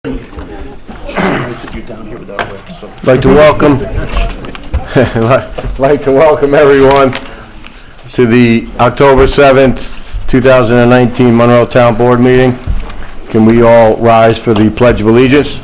Like to welcome, like to welcome everyone to the October 7th, 2019 Monroe Town Board meeting. Can we all rise for the Pledge of Allegiance?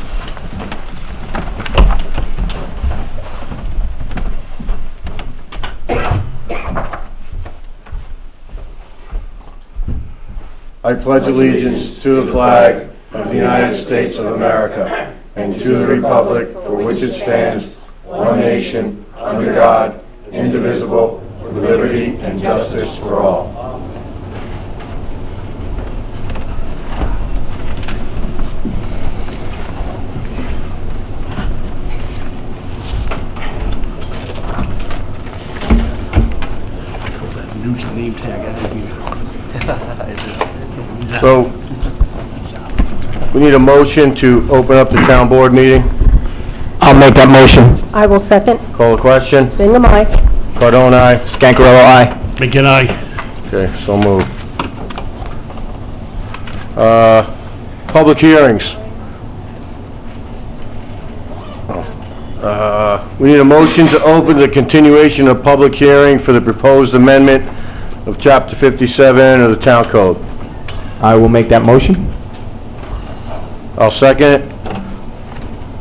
I pledge allegiance to the flag of the United States of America and to the republic for which it stands, one nation, under God, indivisible, with liberty and justice for all. Name tag. So, we need a motion to open up the town board meeting. I'll make that motion. I will second. Call the question. Bingham, aye. Cardone, aye. Scancarello, aye. McGinn, aye. Okay, so moved. Public hearings. We need a motion to open the continuation of public hearing for the proposed amendment of Chapter 57 of the Town Code. I will make that motion. I'll second it.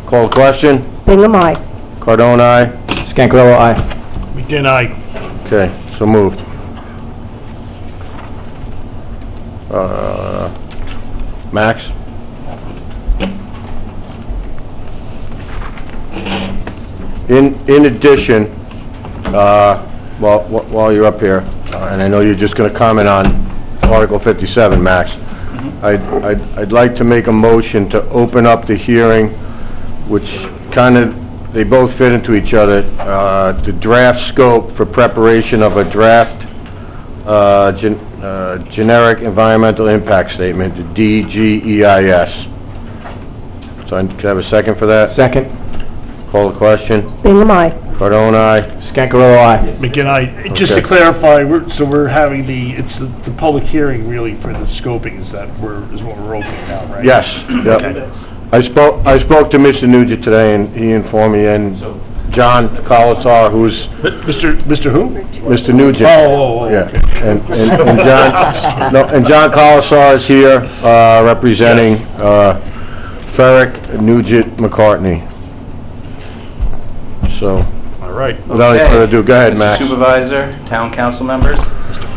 Call the question. Bingham, aye. Cardone, aye. Scancarello, aye. McGinn, aye. Okay, so moved. Max? In addition, while you're up here, and I know you're just going to comment on Article 57, Max, I'd like to make a motion to open up the hearing, which kind of, they both fit into each other, the draft scope for preparation of a draft generic environmental impact statement, the DGEIS. So can I have a second for that? Second. Call the question. Bingham, aye. Cardone, aye. Scancarello, aye. McGinn, aye. Just to Okay. clarify, we're having it's the public hearing really for the scoping is what we're opening now, right? Yes, yep. Okay. I spoke to Mr. Nugent today, and he informed me, and John Colasar, who's Mr. who? Mr. Nugent. Oh, Yeah, okay. and John Colasar is here, representing Ferrick, Nugent, McCartney. So, All right. without any further ado, go ahead, Mr. Max. Supervisor, Town Council members,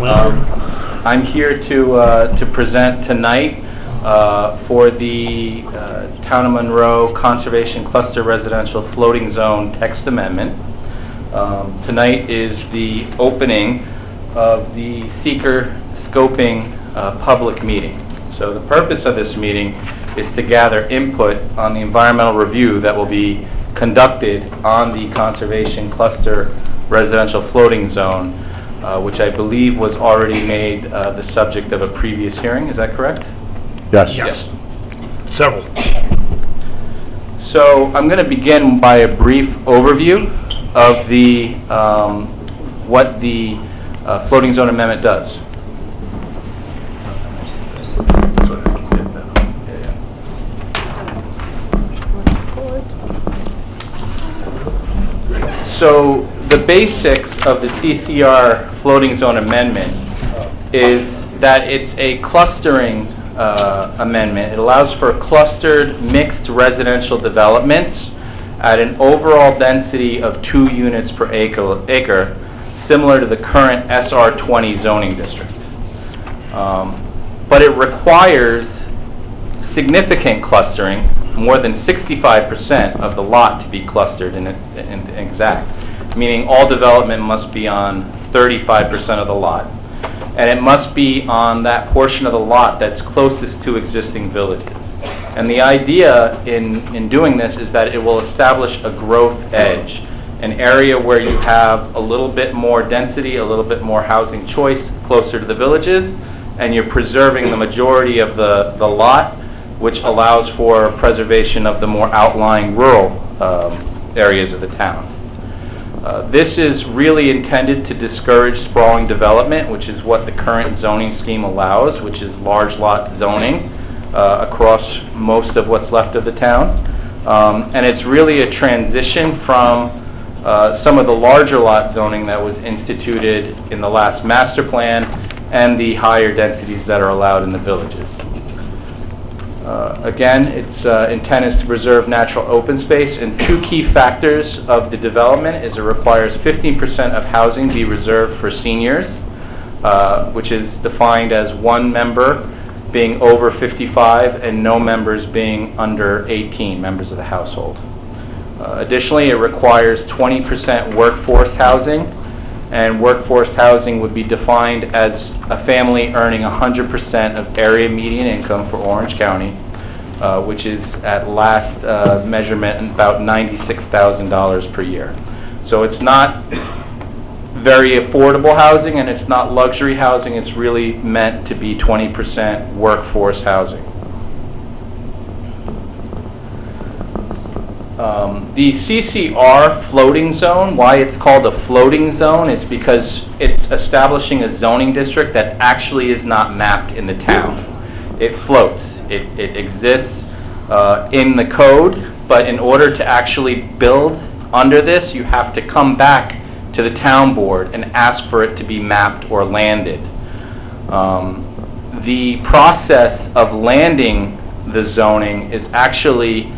I'm here to present tonight for the Town of Monroe Conservation Cluster Residential Floating Zone Text Amendment. Tonight is the opening of the seeker scoping public meeting. So the purpose of this meeting is to gather input on the environmental review that will be conducted on the Conservation Cluster Residential Floating Zone, which I believe was already made the subject of a previous hearing. Is that correct? Yes. Yes. Several. So I'm going to begin by a brief overview of the what the floating zone amendment does. So the basics of the CCR floating zone amendment is that it's a clustering amendment. It allows for clustered mixed residential developments at an overall density of 2 units per acre, similar to the current SR20 zoning district. But it requires significant clustering, more than 65% of the lot to be clustered in exact, meaning all development must be on 35% of the lot. And it must be on that portion of the lot that's closest to existing villages. And the idea in doing this is that it will establish a growth edge, an area where you have a little bit more density, a little bit more housing choice closer to the villages, and you're preserving the majority of the lot, which allows for preservation of the more outlying rural areas of the town. This is really intended to discourage sprawling development, which is what the current zoning scheme allows, which is large lot zoning. across most of what's left of the town. And it's really a transition from some of the larger lot zoning that was instituted in the last master plan and the higher densities that are allowed in the villages. Again, its intent is to preserve natural open space, and two key factors of the development is it requires 15% of housing be reserved for seniors, which is defined as one member being over 55 and no members being under 18 members of the household. Additionally, it requires 20% workforce housing, and workforce housing would be defined as a family earning 100% of area median income for Orange County, which is at last measurement about $96,000 per year. So it's not very affordable housing and it's not luxury housing. It's really meant to be 20% workforce housing. The CCR floating zone, why it's called a floating zone is because it's establishing a zoning district that actually is not mapped in the town. It floats. It exists in the code, but in order to actually build under this, you have to come back to the town board and ask for it to be mapped or landed. The process of landing the zoning is actually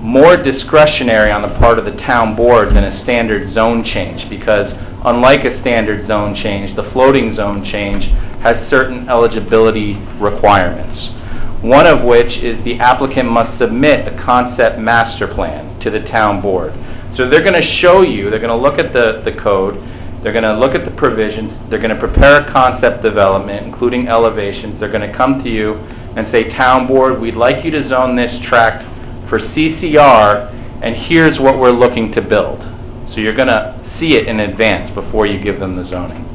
more discretionary on the part of the town board than a standard zone change, because unlike a standard zone change, the floating zone change has certain eligibility requirements. One of which is the applicant must submit a concept master plan to the town board. So they're going to show you, they're going to look at the code, they're going to look at the provisions, they're going to prepare a concept development, including elevations. They're going to come to you and say, town board, we'd like you to zone this tract for CCR, and here's what we're looking to build. So you're going to see it in advance before you give them the zoning.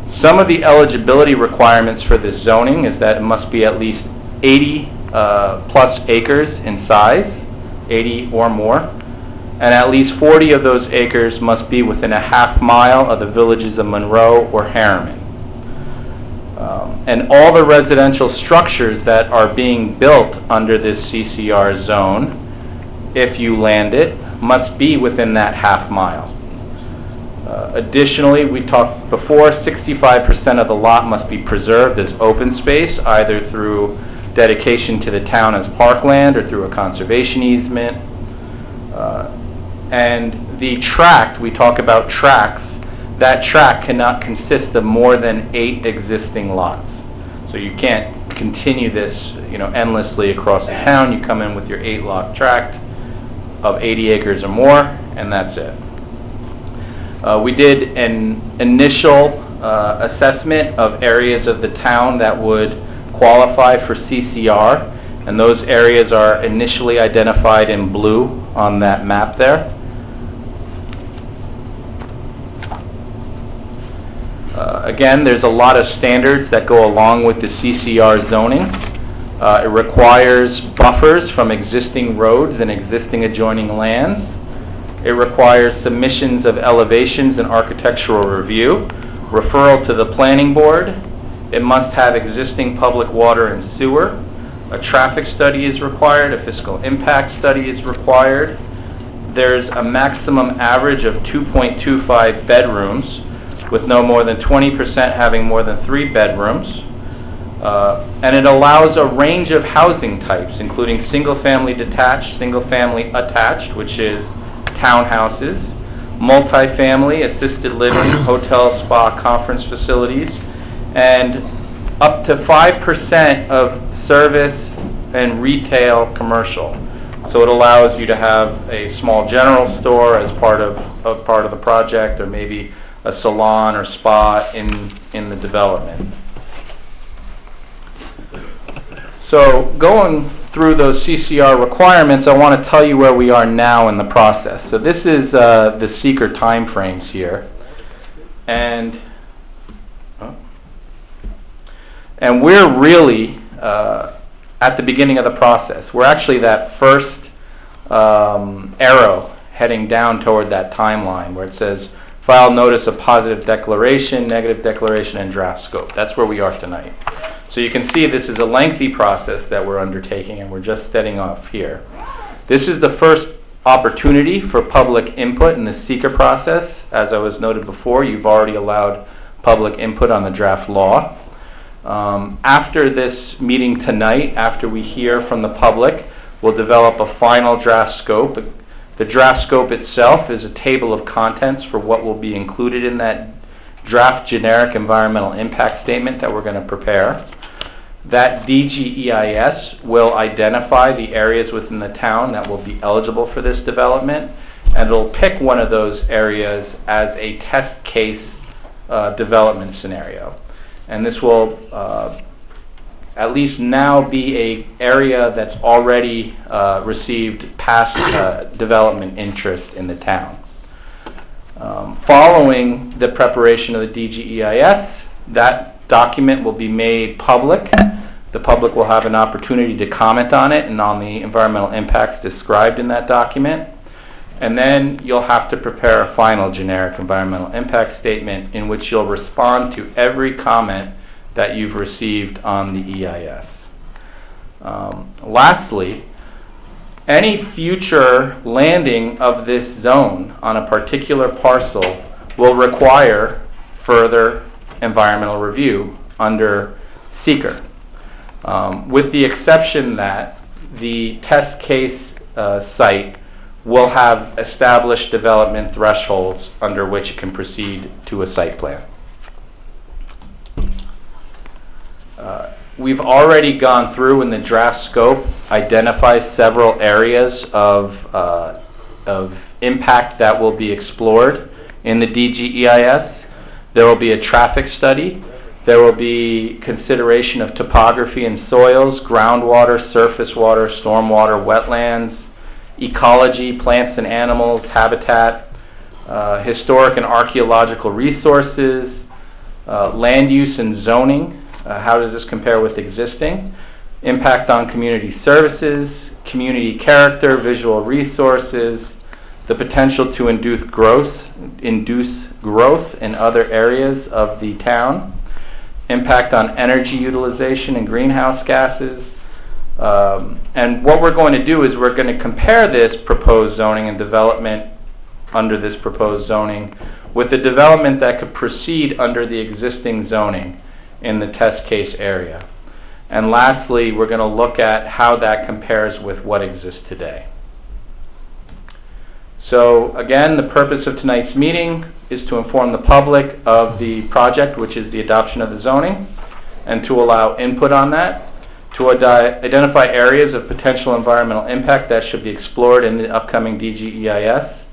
Some of the eligibility requirements for this zoning is that it must be at least 80 plus acres in size, 80 or more, and at least 40 of those acres must be within a half mile of the villages of Monroe or Harriman. And all the residential structures that are being built under this CCR zone, if you land it, must be within that half mile. Additionally, we talked before, 65% of the lot must be preserved as open space, either through dedication to the town as parkland or through a conservation easement. And the tract, we talk about tracts, that tract cannot consist of more than 8 existing lots. So you can't continue this, endlessly across the town. You come in with your 8-lot tract of 80 acres or more, and that's it. We did an initial assessment of areas of the town that would qualify for CCR, and those areas are initially identified in blue on that map there. Again, there's a lot of standards that go along with the CCR zoning. It requires buffers from existing roads and existing adjoining lands. It requires submissions of elevations and architectural review, referral to the planning board. It must have existing public water and sewer. A traffic study is required. A fiscal impact study is required. There's a maximum average of 2.25 bedrooms, with no more than 20% having more than 3 bedrooms. And it allows a range of housing types, including single-family detached, single-family attached, which is townhouses, multifamily, assisted living, hotel, spa, conference facilities, and up to 5% of service and retail commercial. So it allows you to have a small general store as part of the project, or maybe a salon or spa in the development. So going through those CCR requirements, I want to tell you where we are now in the process. So this is the seeker timeframes here. And we're really at the beginning of the process. We're actually that first arrow heading down toward that timeline where it says file notice of positive declaration, negative declaration, and draft scope. That's where we are tonight. So you can see this is a lengthy process that we're undertaking, and we're just setting off here. This is the first opportunity for public input in the seeker process. As I was noted before, you've already allowed public input on the draft law. After this meeting tonight, after we hear from the public, we'll develop a final draft scope. The draft scope itself is a table of contents for what will be included in that draft generic environmental impact statement that we're going to prepare. That DGEIS will identify the areas within the town that will be eligible for this development, and it'll pick one of those areas as a test case development scenario. And this will at least now be an area that's already received past development interest in the town. Following the preparation of the DGEIS, that document will be made public. The public will have an opportunity to comment on it and on the environmental impacts described in that document. And then you'll have to prepare a final generic environmental impact statement in which you'll respond to every comment that you've received on the EIS. Lastly, any future landing of this zone on a particular parcel will require further environmental review under seeker, with the exception that the test case site will have established development thresholds under which it can proceed to a site plan. We've already gone through in the draft scope, identify several areas of impact that will be explored in the DGEIS. There will be a traffic study. There will be consideration of topography and soils, groundwater, surface water, stormwater, wetlands, ecology, plants and animals, habitat, historic and archaeological resources, land use and zoning. How does this compare with existing? Impact on community services, community character, visual resources, the potential to induce growth in other areas of the town, impact on energy utilization and greenhouse gases. And what we're going to do is we're going to compare this proposed zoning and development under this proposed zoning with a development that could proceed under the existing zoning in the test case area. And lastly, we're going to look at how that compares with what exists today. So again, the purpose of tonight's meeting is to inform the public of the project, which is the adoption of the zoning, and to allow input on that, to identify areas of potential environmental impact that should be explored in the upcoming DGEIS,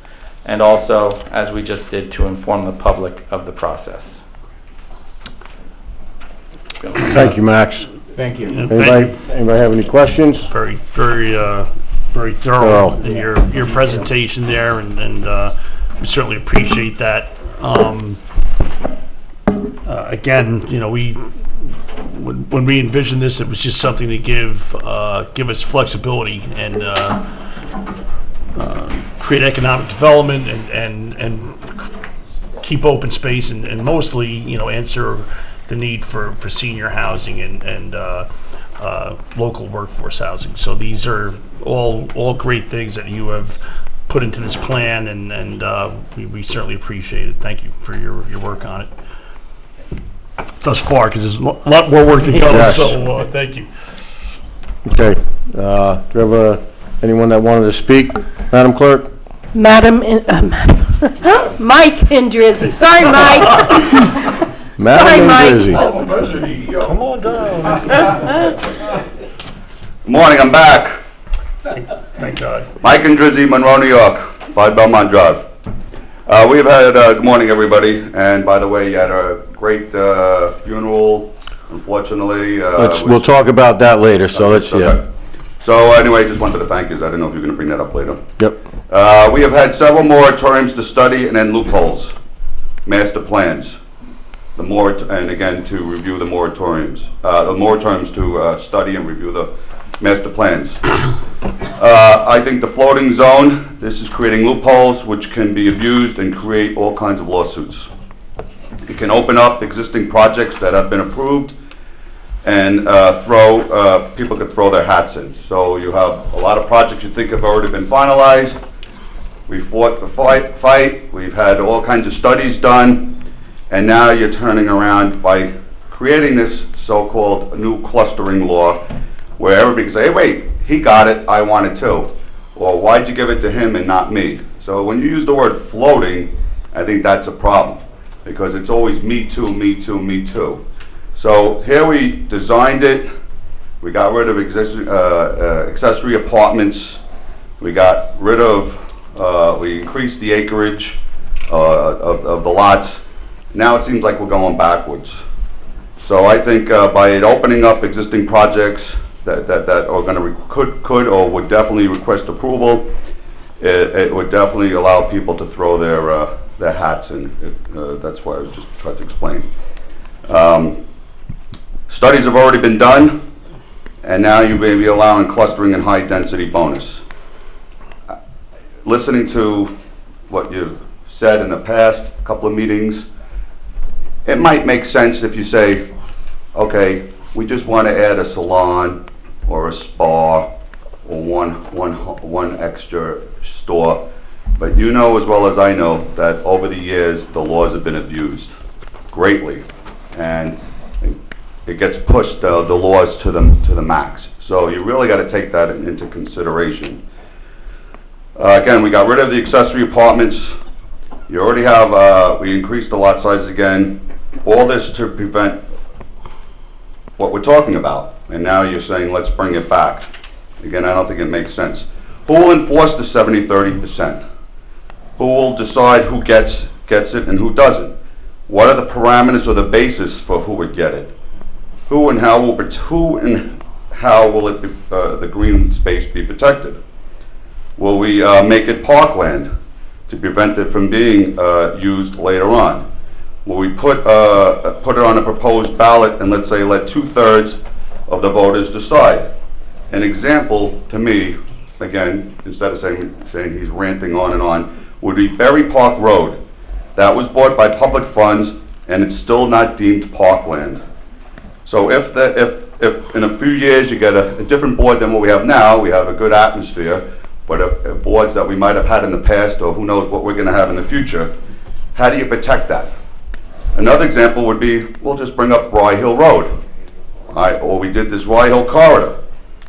and also, as we just did, to inform the public of the process. Thank you, Max. Thank you. Anybody have any questions? Very, very thorough in your presentation there, and we certainly appreciate that. Again, you know, when we envisioned this, it was just something to give us flexibility and create economic development and keep open space and mostly, you know, answer the need for senior housing and local workforce housing. So these are all great things that you have put into this plan, and we certainly appreciate it. Thank you for your work on it thus far, because there's a lot more work to go. Yes. So thank you. Okay. Do you have anyone that wanted to speak? Madam Clerk? Mike Indrizzi. Sorry, Mike. Madam Mike. Indrizzi. Come on down. Morning, I'm back. Thank God. Mike and Drizzy, Monroe, New York, 5 Belmont Drive. We've had, good morning, everybody. And by the way, you had a great funeral, unfortunately. We'll talk about that later, so let's, Okay. yeah. So anyway, just wanted to thank you. I didn't know if you were going to bring that up later. Yep. We have had several moratoriums to study and then loopholes, master plans. And again, to review the moratoriums. The moratoriums to study and review the master plans. I think the floating zone, this is creating loopholes which can be abused and create all kinds of lawsuits. It can open up existing projects that have been approved and people could throw their hats in. So you have a lot of projects you think have already been finalized. We fought the fight. We've had all kinds of studies done, and now you're turning around by creating this so-called new clustering law, where everybody can say, hey, wait, he got it, I want it too. Or why'd you give it to him and not me? So when you use the word floating, I think that's a problem, because it's always me too, me too, me too. So here we designed it. We got rid of accessory apartments. We got rid of, we increased the acreage of the lots. Now it seems like we're going backwards. So I think by it opening up existing projects that are going to could or would definitely request approval, it would definitely allow people to throw their hats in. That's what I was just trying to explain. Studies have already been done, and now you may be allowing clustering and high density bonus. Listening to what you've said in the past couple of meetings, it might make sense if you say, okay, we just want to add a salon or a spa or one extra store. But you know as well as I know that over the years, the laws have been abused greatly. And it gets pushed, the laws to the max. So you really got to take that into consideration. Again, we got rid of the accessory apartments. You already have, we increased the lot size again. All this to prevent what we're talking about. And now you're saying, let's bring it back. Again, I don't think it makes sense. Who will enforce the 70-30%? Who will decide who gets it and who doesn't? What are the parameters or the basis for who would get it? Who and how will the green space be protected? Will we make it parkland to prevent it from being used later on? Will we put it on a proposed ballot and let's say let 2/3 of the voters decide? An example to me, again, instead of saying he's ranting on and on, would be Berry Park Road. That was bought by public funds and it's still not deemed parkland. So if in a few years you get a different board than what we have now, we have a good atmosphere, but if boards that we might have had in the past or who knows what we're going to have in the future, how do you protect that? Another example would be, we'll just bring up Rye Hill Road. Or we did this Rye Hill corridor,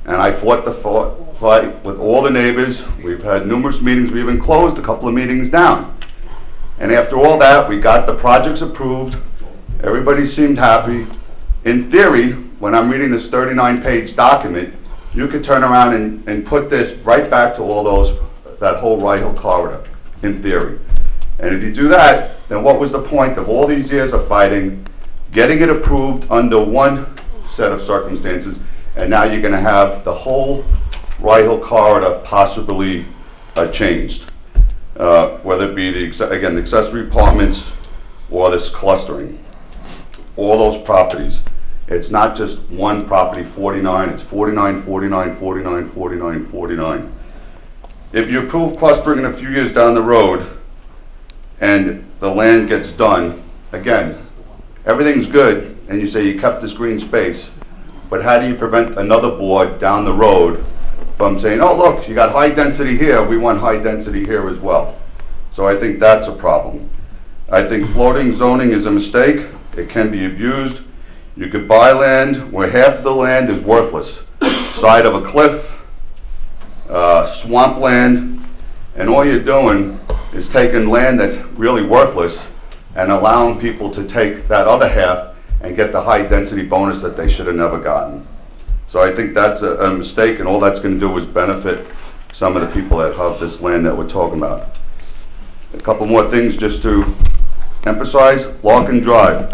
and I fought the fight with all the neighbors. We've had numerous meetings. We even closed a couple of meetings down. And after all that, we got the projects approved. Everybody seemed happy. In theory, when I'm reading this 39-page document, you could turn around and put this right back to that whole Rye Hill corridor, in theory. And if you do that, then what was the point of all these years of fighting, getting it approved under one set of circumstances, and now you're going to have the whole Rye Hill corridor possibly changed, whether it be the accessory apartments or this clustering, all those properties. It's not just one property, 49, it's 49, 49, 49, 49, 49. If you approve clustering in a few years down the road and the land gets done, again, everything's good and you say you kept this green space, but how do you prevent another board down the road from saying, oh look, you got high density here, we want high density here as well. So I think that's a problem. I think floating zoning is a mistake. It can be abused. You could buy land where half of the land is worthless. Side of a cliff, swamp land, and all you're doing is taking land that's really worthless and allowing people to take that other half and get the high density bonus that they should have never gotten. So I think that's a mistake, and all that's going to do is benefit some of the people that have this land that we're talking about. A couple more things just to emphasize. Larkin Drive.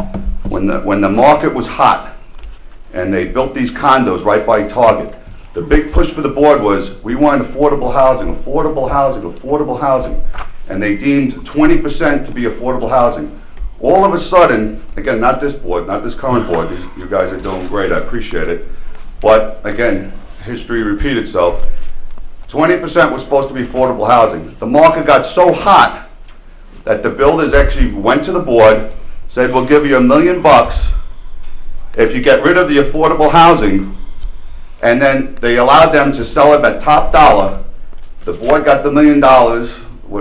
When the market was hot and they built these condos right by Target, the big push for the board was we want affordable housing, affordable housing, affordable housing. And they deemed 20% to be affordable housing. All of a sudden, again, not this board, not this current board, you guys are doing great, I appreciate it. But again, history repeat itself. 20% was supposed to be affordable housing. The market got so hot that the builders actually went to the board, said we'll give you $1 million if you get rid of the affordable housing, and then they allowed them to sell it at top dollar, the board got the $1 million,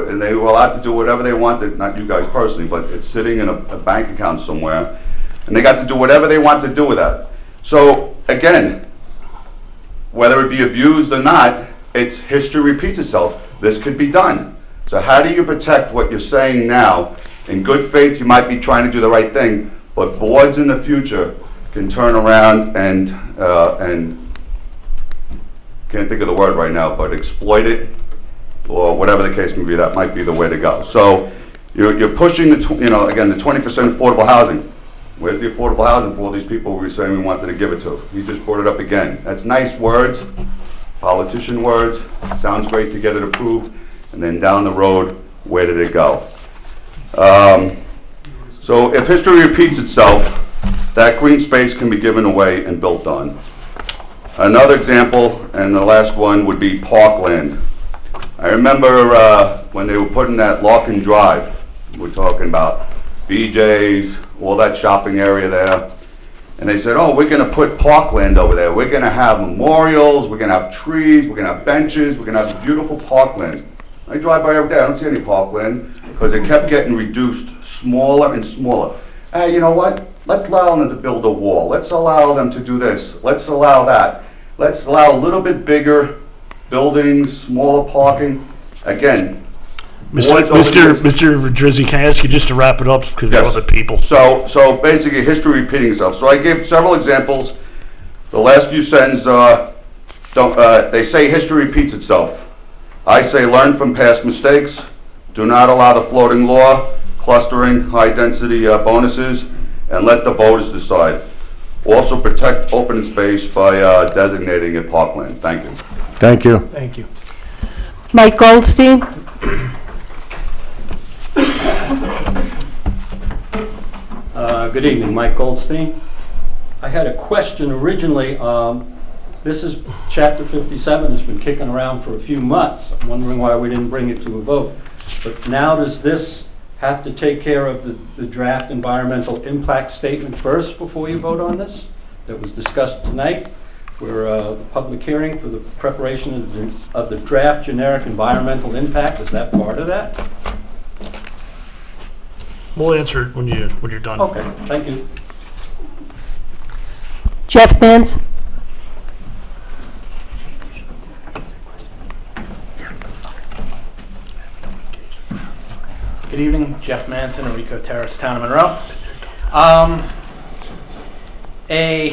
and they were allowed to do whatever they wanted, not you guys personally, but it's sitting in a bank account somewhere, and they got to do whatever they want to do with that. So, again, whether it be abused or not, it's history repeats itself. This could be done. So how do you protect what you're saying now? In good faith, you might be trying to do the right thing, but boards in the future can turn around and can't think of the word right now, but exploit it, or whatever the case may be. That might be the way to go. So you're pushing again, the 20% affordable housing. Where's the affordable housing for all these people we were saying we wanted to give it to? You just brought it up again. That's nice words, politician words. Sounds great to get it approved, and then down the road, where did it go? So if history repeats itself, that green space can be given away and built on. Another example, and the last one, would be Parkland. I remember when they were putting that Larkin Drive, we're talking about BJ's, all that shopping area there, and they said, oh, we're going to put Parkland over there. We're going to have memorials, we're going to have trees, we're going to have benches, we're going to have beautiful Parkland. I drive by every day, I don't see any Parkland, because it kept getting reduced smaller and smaller. Hey, you know what? Let's allow them to build a wall. Let's allow them to do this. Let's allow that. Let's allow a little bit bigger buildings, smaller parking. Again, Mr. Drizzy, can I ask you just to wrap it up because yes. of other people? So basically, history repeating itself. So I gave several examples. The last few sentences, they say history repeats itself. I say learn from past mistakes. Do not allow the floating law, clustering, high-density bonuses, and let the voters decide. Also protect open space by designating it parkland. Thank you. Thank you. Thank you. Mike Goldstein? Good evening, Mike Goldstein. I had a question originally. This is Chapter 57. It's been kicking around for a few months. I'm wondering why we didn't bring it to a vote. But now does this have to take care of the draft environmental impact statement first before you vote on this? That was discussed tonight. We're a public hearing for the preparation of the draft generic environmental impact. Is that part of that? We'll answer it when you're done. Okay, thank you. Jeff Mans? Good evening, Jeff Manson, Arico Terrace, Town of Monroe. A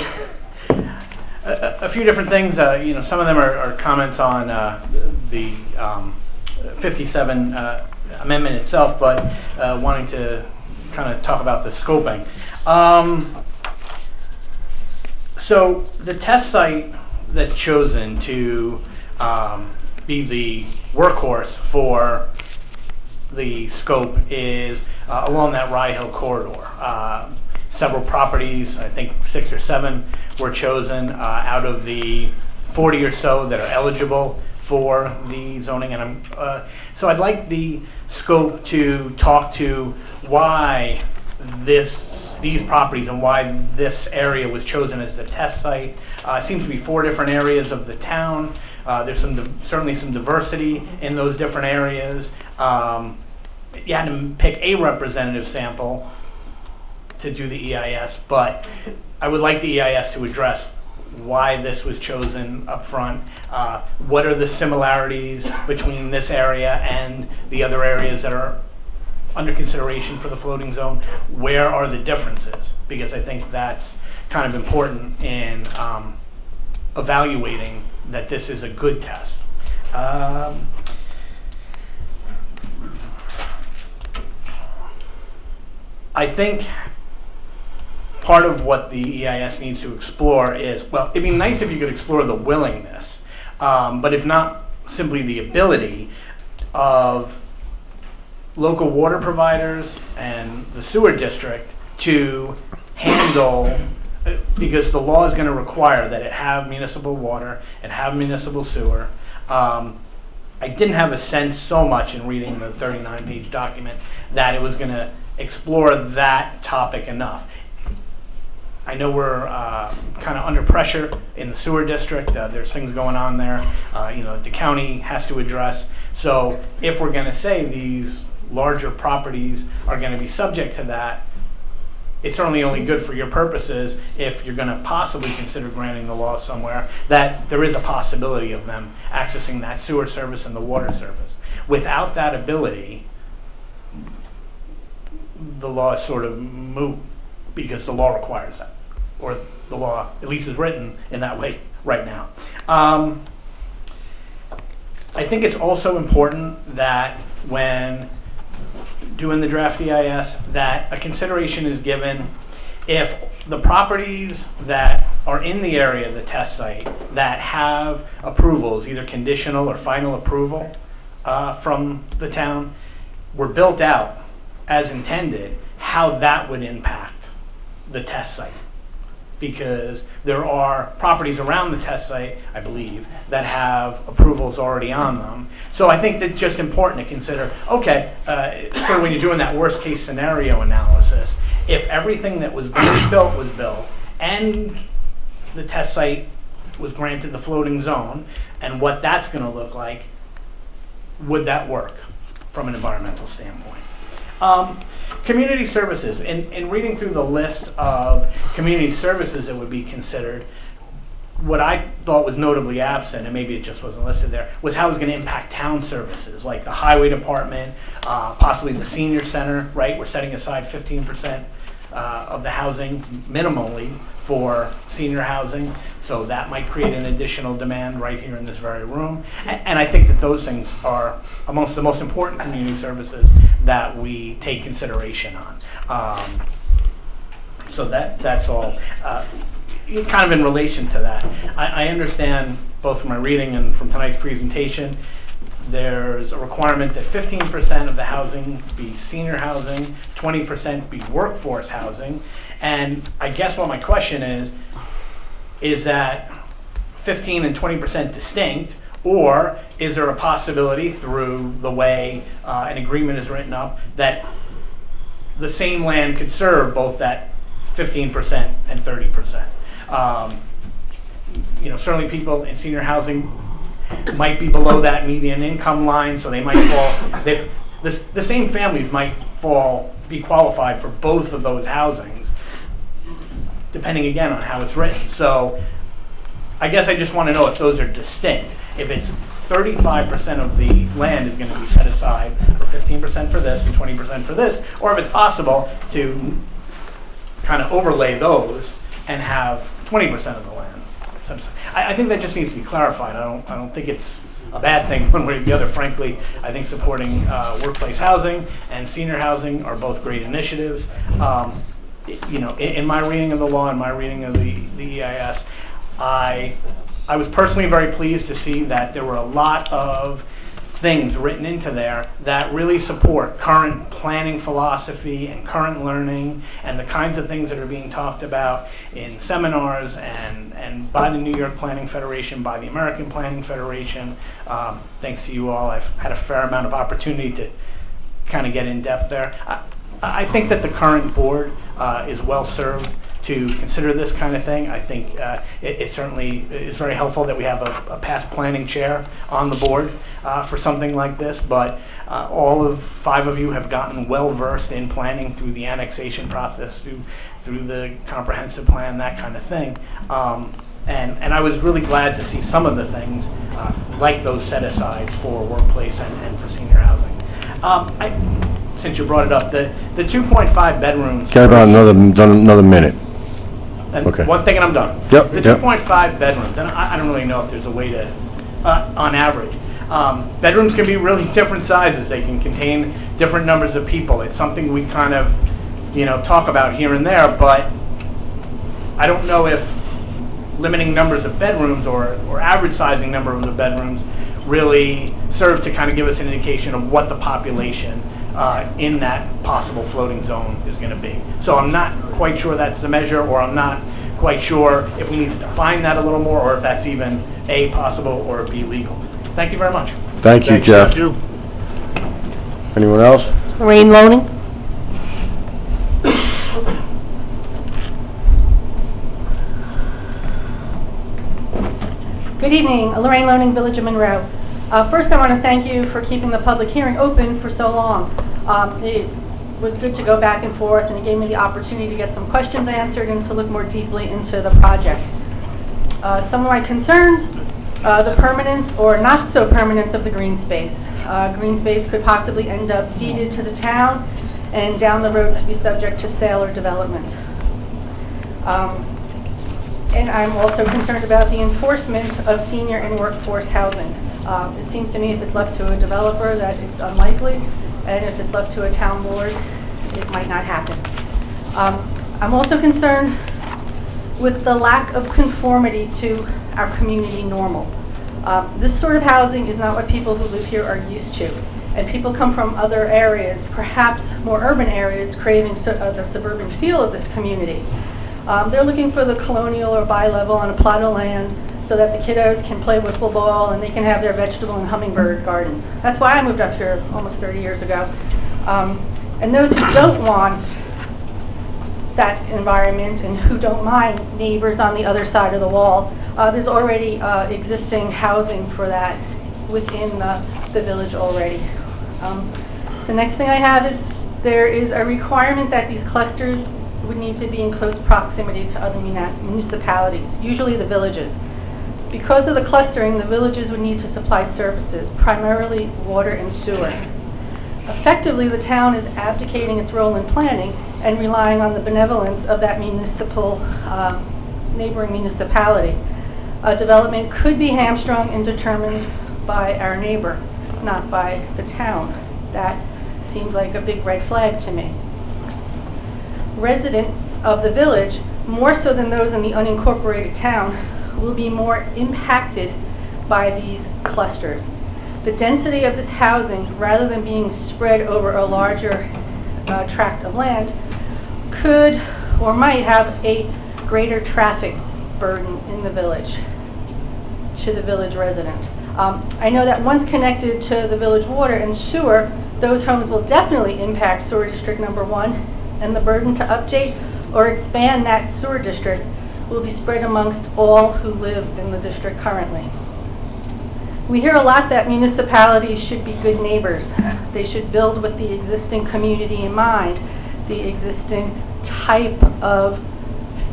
few different things. Some of them are comments on the 57 amendment itself, but wanting to kind of talk about the scoping. So the test site that's chosen to be the workhorse for the scope is along that Rye Hill corridor. Several properties, I think 6 or 7, were chosen out of the 40 or so that are eligible for the zoning. And so I'd like the scope to talk to why these properties and why this area was chosen as the test site. It seems to be 4 different areas of the town. There's certainly some diversity in those different areas. You had to pick a representative sample to do the EIS, but I would like the EIS to address why this was chosen up front. What are the similarities between this area and the other areas that are under consideration for the floating zone? Where are the differences? Because I think that's kind of important in evaluating that this is a good test. I think part of what the EIS needs to explore is, well, it'd be nice if you could explore the willingness, but if not simply the ability of local water providers and the sewer district to handle, because the law is going to require that it have municipal water and have municipal sewer. I didn't have a sense so much in reading the 39-page document that it was going to explore that topic enough. I know we're kind of under pressure in the sewer district. There's things going on there, the county has to address. So if we're going to say these larger properties are going to be subject to that, it's certainly only good for your purposes if you're going to possibly consider granting the law somewhere that there is a possibility of them accessing that sewer service and the water service. Without that ability, the law is sort of moot because the law requires that, or the law at least is written in that way right now. I think it's also important that when doing the draft EIS, that a consideration is given if the properties that are in the area of the test site that have approvals, either conditional or final approval from the town, were built out as intended, how that would impact the test site. Because there are properties around the test site, I believe, that have approvals already on them. So I think that's just important to consider, okay, sort of when you're doing that worst case scenario analysis, if everything that was going to be built was built and the test site was granted the floating zone, and what that's going to look like, would that work from an environmental standpoint? Community services. In reading through the list of community services that would be considered, what I thought was notably absent, and maybe it just wasn't listed there, was how it was going to impact town services, like the highway department, possibly the senior center, right? We're setting aside 15% of the housing minimally for senior housing, so that might create an additional demand right here in this very room. And I think that those things are amongst the most important community services that we take consideration on. So that's all. Kind of in relation to that, I understand both from my reading and from tonight's presentation, there's a requirement that 15% of the housing be senior housing, 20% be workforce housing. And I guess what my question is that 15 and 20% distinct, or is there a possibility through the way an agreement is written up that the same land could serve both that 15% and 30%? Certainly people in senior housing might be below that median income line, so they might fall, the same families might be qualified for both of those housings, depending again on how it's written. So I guess I just want to know if those are distinct. If it's 35% of the land is going to be set aside for 15% for this and 20% for this, or if it's possible to kind of overlay those and have 20% of the land. I think that just needs to be clarified. I don't think it's a bad thing one way or the other. Frankly, I think supporting workplace housing and senior housing are both great initiatives. In my reading of the law and my reading of the EIS, I was personally very pleased to see that there were a lot of things written into there that really support current planning philosophy and current learning and the kinds of things that are being talked about in seminars and by the New York Planning Federation, by the American Planning Federation. Thanks to you all, I've had a fair amount of opportunity to kind of get in depth there. I think that the current board is well served to consider this kind of thing. I think it certainly is very helpful that we have a past planning chair on the board for something like this, but all of 5 of you have gotten well versed in planning through the annexation process, through the comprehensive plan, that kind of thing. And I was really glad to see some of the things like those set-asides for workplace and for senior housing. Since you brought it up, the 2.5 bedrooms. Got about another minute. And Okay. one thing and I'm done. Yep, The yep. 2.5 bedrooms, and I don't really know if there's a way to, on average. Bedrooms can be really different sizes. They can contain different numbers of people. It's something we kind of, talk about here and there, but I don't know if limiting numbers of bedrooms or average sizing number of the bedrooms really serve to kind of give us an indication of what the population in that possible floating zone is going to be. So I'm not quite sure that's the measure, or I'm not quite sure if we need to define that a little more, or if that's even A, possible, or B, legal. Thank you very much. Thank you, Jeff. Thank you. Anyone else? Lorraine Loning. Good evening, Lorraine Loning, Village of Monroe. First, I want to thank you for keeping the public hearing open for so long. It was good to go back and forth, and it gave me the opportunity to get some questions answered and to look more deeply into the project. Some of my concerns, the permanence or not so permanence of the green space. Green space could possibly end up deeded to the town, and down the road could be subject to sale or development. And I'm also concerned about the enforcement of senior and workforce housing. It seems to me if it's left to a developer that it's unlikely, and if it's left to a town board, it might not happen. I'm also concerned with the lack of conformity to our community normal. This sort of housing is not what people who live here are used to. And people come from other areas, perhaps more urban areas, craving the suburban feel of this community. They're looking for the colonial or bi-level on a plot of land so that the kiddos can play wiffle ball and they can have their vegetable and hummingbird gardens. That's why I moved up here almost 30 years ago. And those who don't want that environment and who don't mind neighbors on the other side of the wall, there's already existing housing for that within the village already. The next thing I have is there is a requirement that these clusters would need to be in close proximity to other municipalities, usually the villages. Because of the clustering, the villages would need to supply services, primarily water and sewer. Effectively, the town is abdicating its role in planning and relying on the benevolence of that neighboring municipality. Development could be hamstrung and determined by our neighbor, not by the town. That seems like a big red flag to me. Residents of the village, more so than those in the unincorporated town, will be more impacted by these clusters. The density of this housing, rather than being spread over a larger tract of land, could or might have a greater traffic burden in the village to the village resident. I know that once connected to the village water and sewer, those homes will definitely impact sewer district number 1, and the burden to update or expand that sewer district will be spread amongst all who live in the district currently. We hear a lot that municipalities should be good neighbors. They should build with the existing community in mind, the existing type of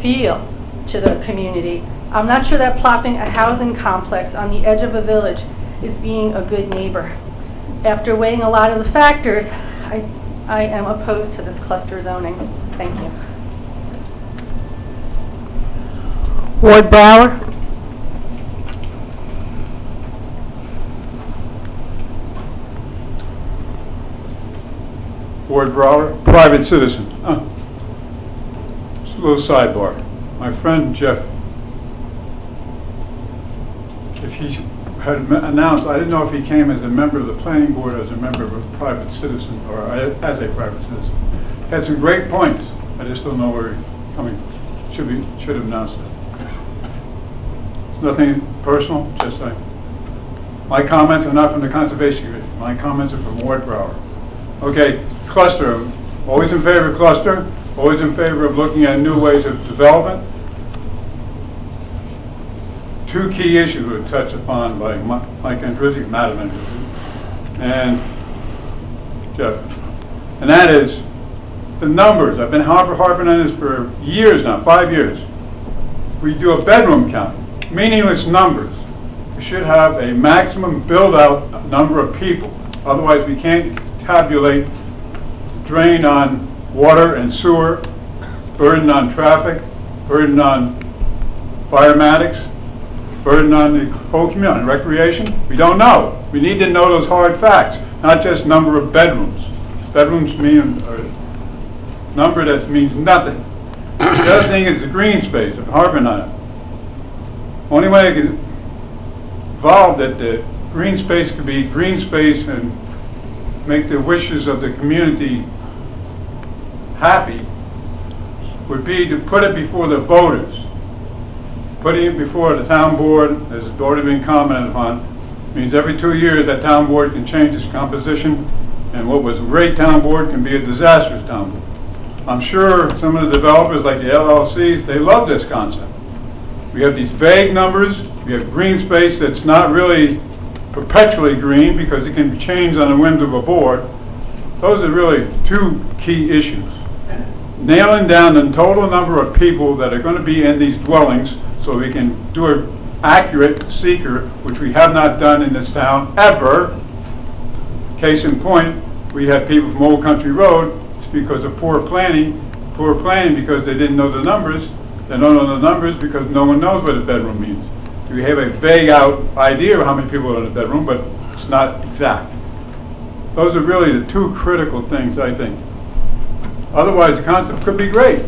feel to the community. I'm not sure that plopping a housing complex on the edge of a village is being a good neighbor. After weighing a lot of the factors, I am opposed to this cluster zoning. Thank you. Ward Brower. Ward Brower, private citizen. Just a little sidebar. My friend Jeff, if he had announced, I didn't know if he came as a member of the planning board, as a member of a private citizen, or as a private citizen. Had some great points. I just don't know where he's coming from. Should have announced it. It's nothing personal, just like my comments are not from the Conservation Committee. My comments are from Ward Brower. Okay, cluster. Always in favor of cluster. Always in favor of looking at new ways of development. Two key issues were touched upon by Mike Andrizzi, Madam Andrizzi, and Jeff. And that is the numbers. I've been harping on this for years now, 5 years. We do a bedroom count, meaningless numbers. We should have a maximum build-out number of people. Otherwise, we can't tabulate drain on water and sewer, burden on traffic, burden on firematics, burden on the whole community, on recreation. We don't know. We need to know those hard facts, not just number of bedrooms. Bedrooms mean a number that means nothing. The other thing is the green space. I'm harping on it. Only way I can evolve that the green space could be green space and make the wishes of the community happy would be to put it before the voters. Putting it before the town board, as has already been commented upon, means every 2 years that town board can change its composition, and what was a great town board can be a disastrous town board. I'm sure some of the developers, like the LLCs, they love this concept. We have these vague numbers. We have green space that's not really perpetually green because it can change on the whims of a board. Those are really two key issues. Nailing down the total number of people that are going to be in these dwellings so we can do an accurate seeker, which we have not done in this town ever. Case in point, we had people from Old Country Road. It's because of poor planning because they didn't know the numbers. They don't know the numbers because no one knows what a bedroom means. We have a vague out idea of how many people are in a bedroom, but it's not exact. Those are really the two critical things, I think. Otherwise, the concept could be great,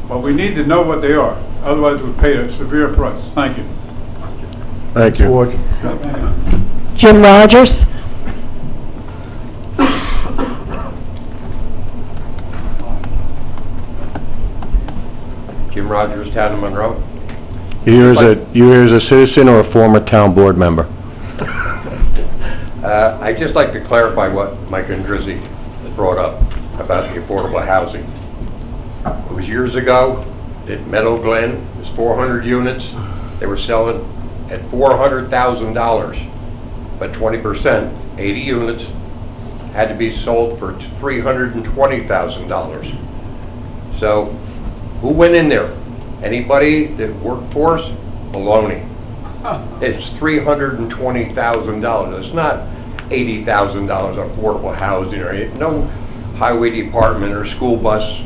but we need to know what they are. Otherwise, we'll pay a severe price. Thank you. Thank you. George. Jim Rogers. Jim Rogers, Town of Monroe. You here as a citizen or a former town board member? I'd just like to clarify what Mike Andrizzi brought up about the affordable housing. It was years ago at Meadow Glen, it was 400 units. They were selling at $400,000, but 20%, 80 units, had to be sold for $320,000. So who went in there? Anybody that worked for us? Baloney. It's $320,000. It's not $80,000 affordable housing or anything. No highway department or school bus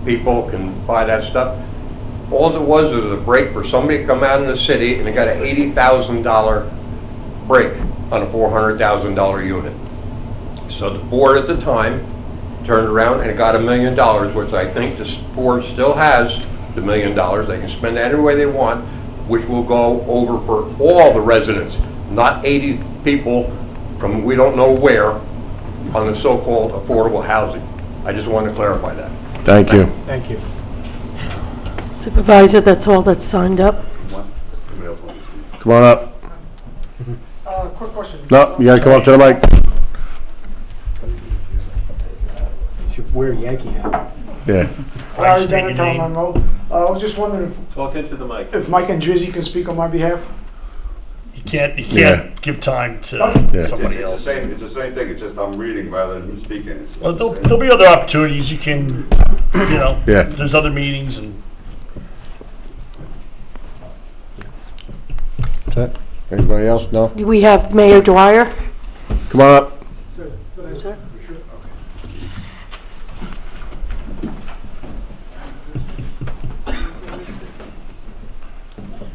people can buy that stuff. All it was a break for somebody to come out in the city and they got an $80,000 break on a $400,000 unit. So the board at the time turned around and it got $1 million, which I think the board still has the $1 million. They can spend that any way they want, which will go over for all the residents, not 80 people from we don't know where on the so-called affordable housing. I just want to clarify that. Thank you. Thank you. Supervisor, that's all that's signed up. Come on up. Quick question. No, you gotta come up to the mic. Should wear a Yankee hat. Yeah. Larry State your Downtown name. Monroe. I was just wondering Talk into the mic. if Mike Andrizzi can speak on my behalf? You can't Yeah. give time to Yeah. somebody It's the else. same, it's the same thing, it's just I'm reading rather than speaking. It's Well, the there'll, same. there'll be other opportunities. You can, Yeah. there's other meetings and Is that- Anybody else? No? Do we have Mayor Dwyer? Come on up. Sir?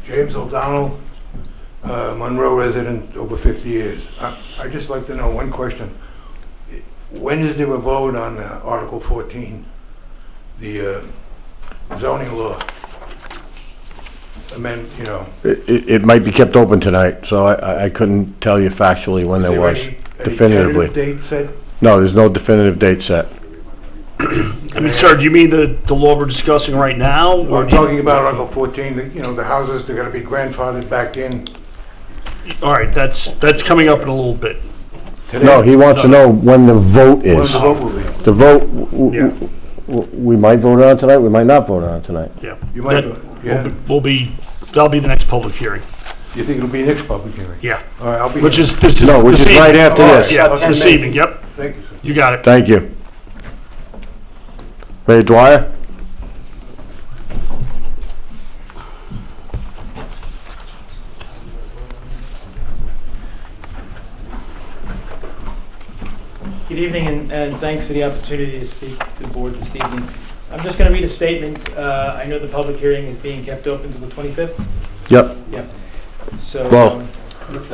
James O'Donnell, Monroe resident, over 50 years. I'd just like to know one question. When is there a vote on Article 14, the zoning law? It might be kept open tonight, so I couldn't tell you factually when there was, definitively. Any tentative date set? No, there's no definitive date set. I mean, sir, do you mean the law we're discussing right now? Or I'm talking about Article 14, the houses, they're gonna be grandfathered back in. All right, that's coming up in a little bit. Today? No, he wants to know when the vote When is. the vote will be. The vote, Yeah. we might vote on tonight, we might not vote on tonight. Yeah. You might, That'll be the next public hearing. you think it'll be next public hearing? Yeah. All right, I'll be. Which here. is this No, which this is right evening. after this. Yeah, About it's 10 this minutes. evening. Yep. Thank you, sir. You got it. Thank you. Mayor Dwyer? Good evening, and thanks for the opportunity to speak to the board this evening. I'm just going to read a statement. I know the public hearing is being kept open until the 25th. Yep. Yep. So, Well,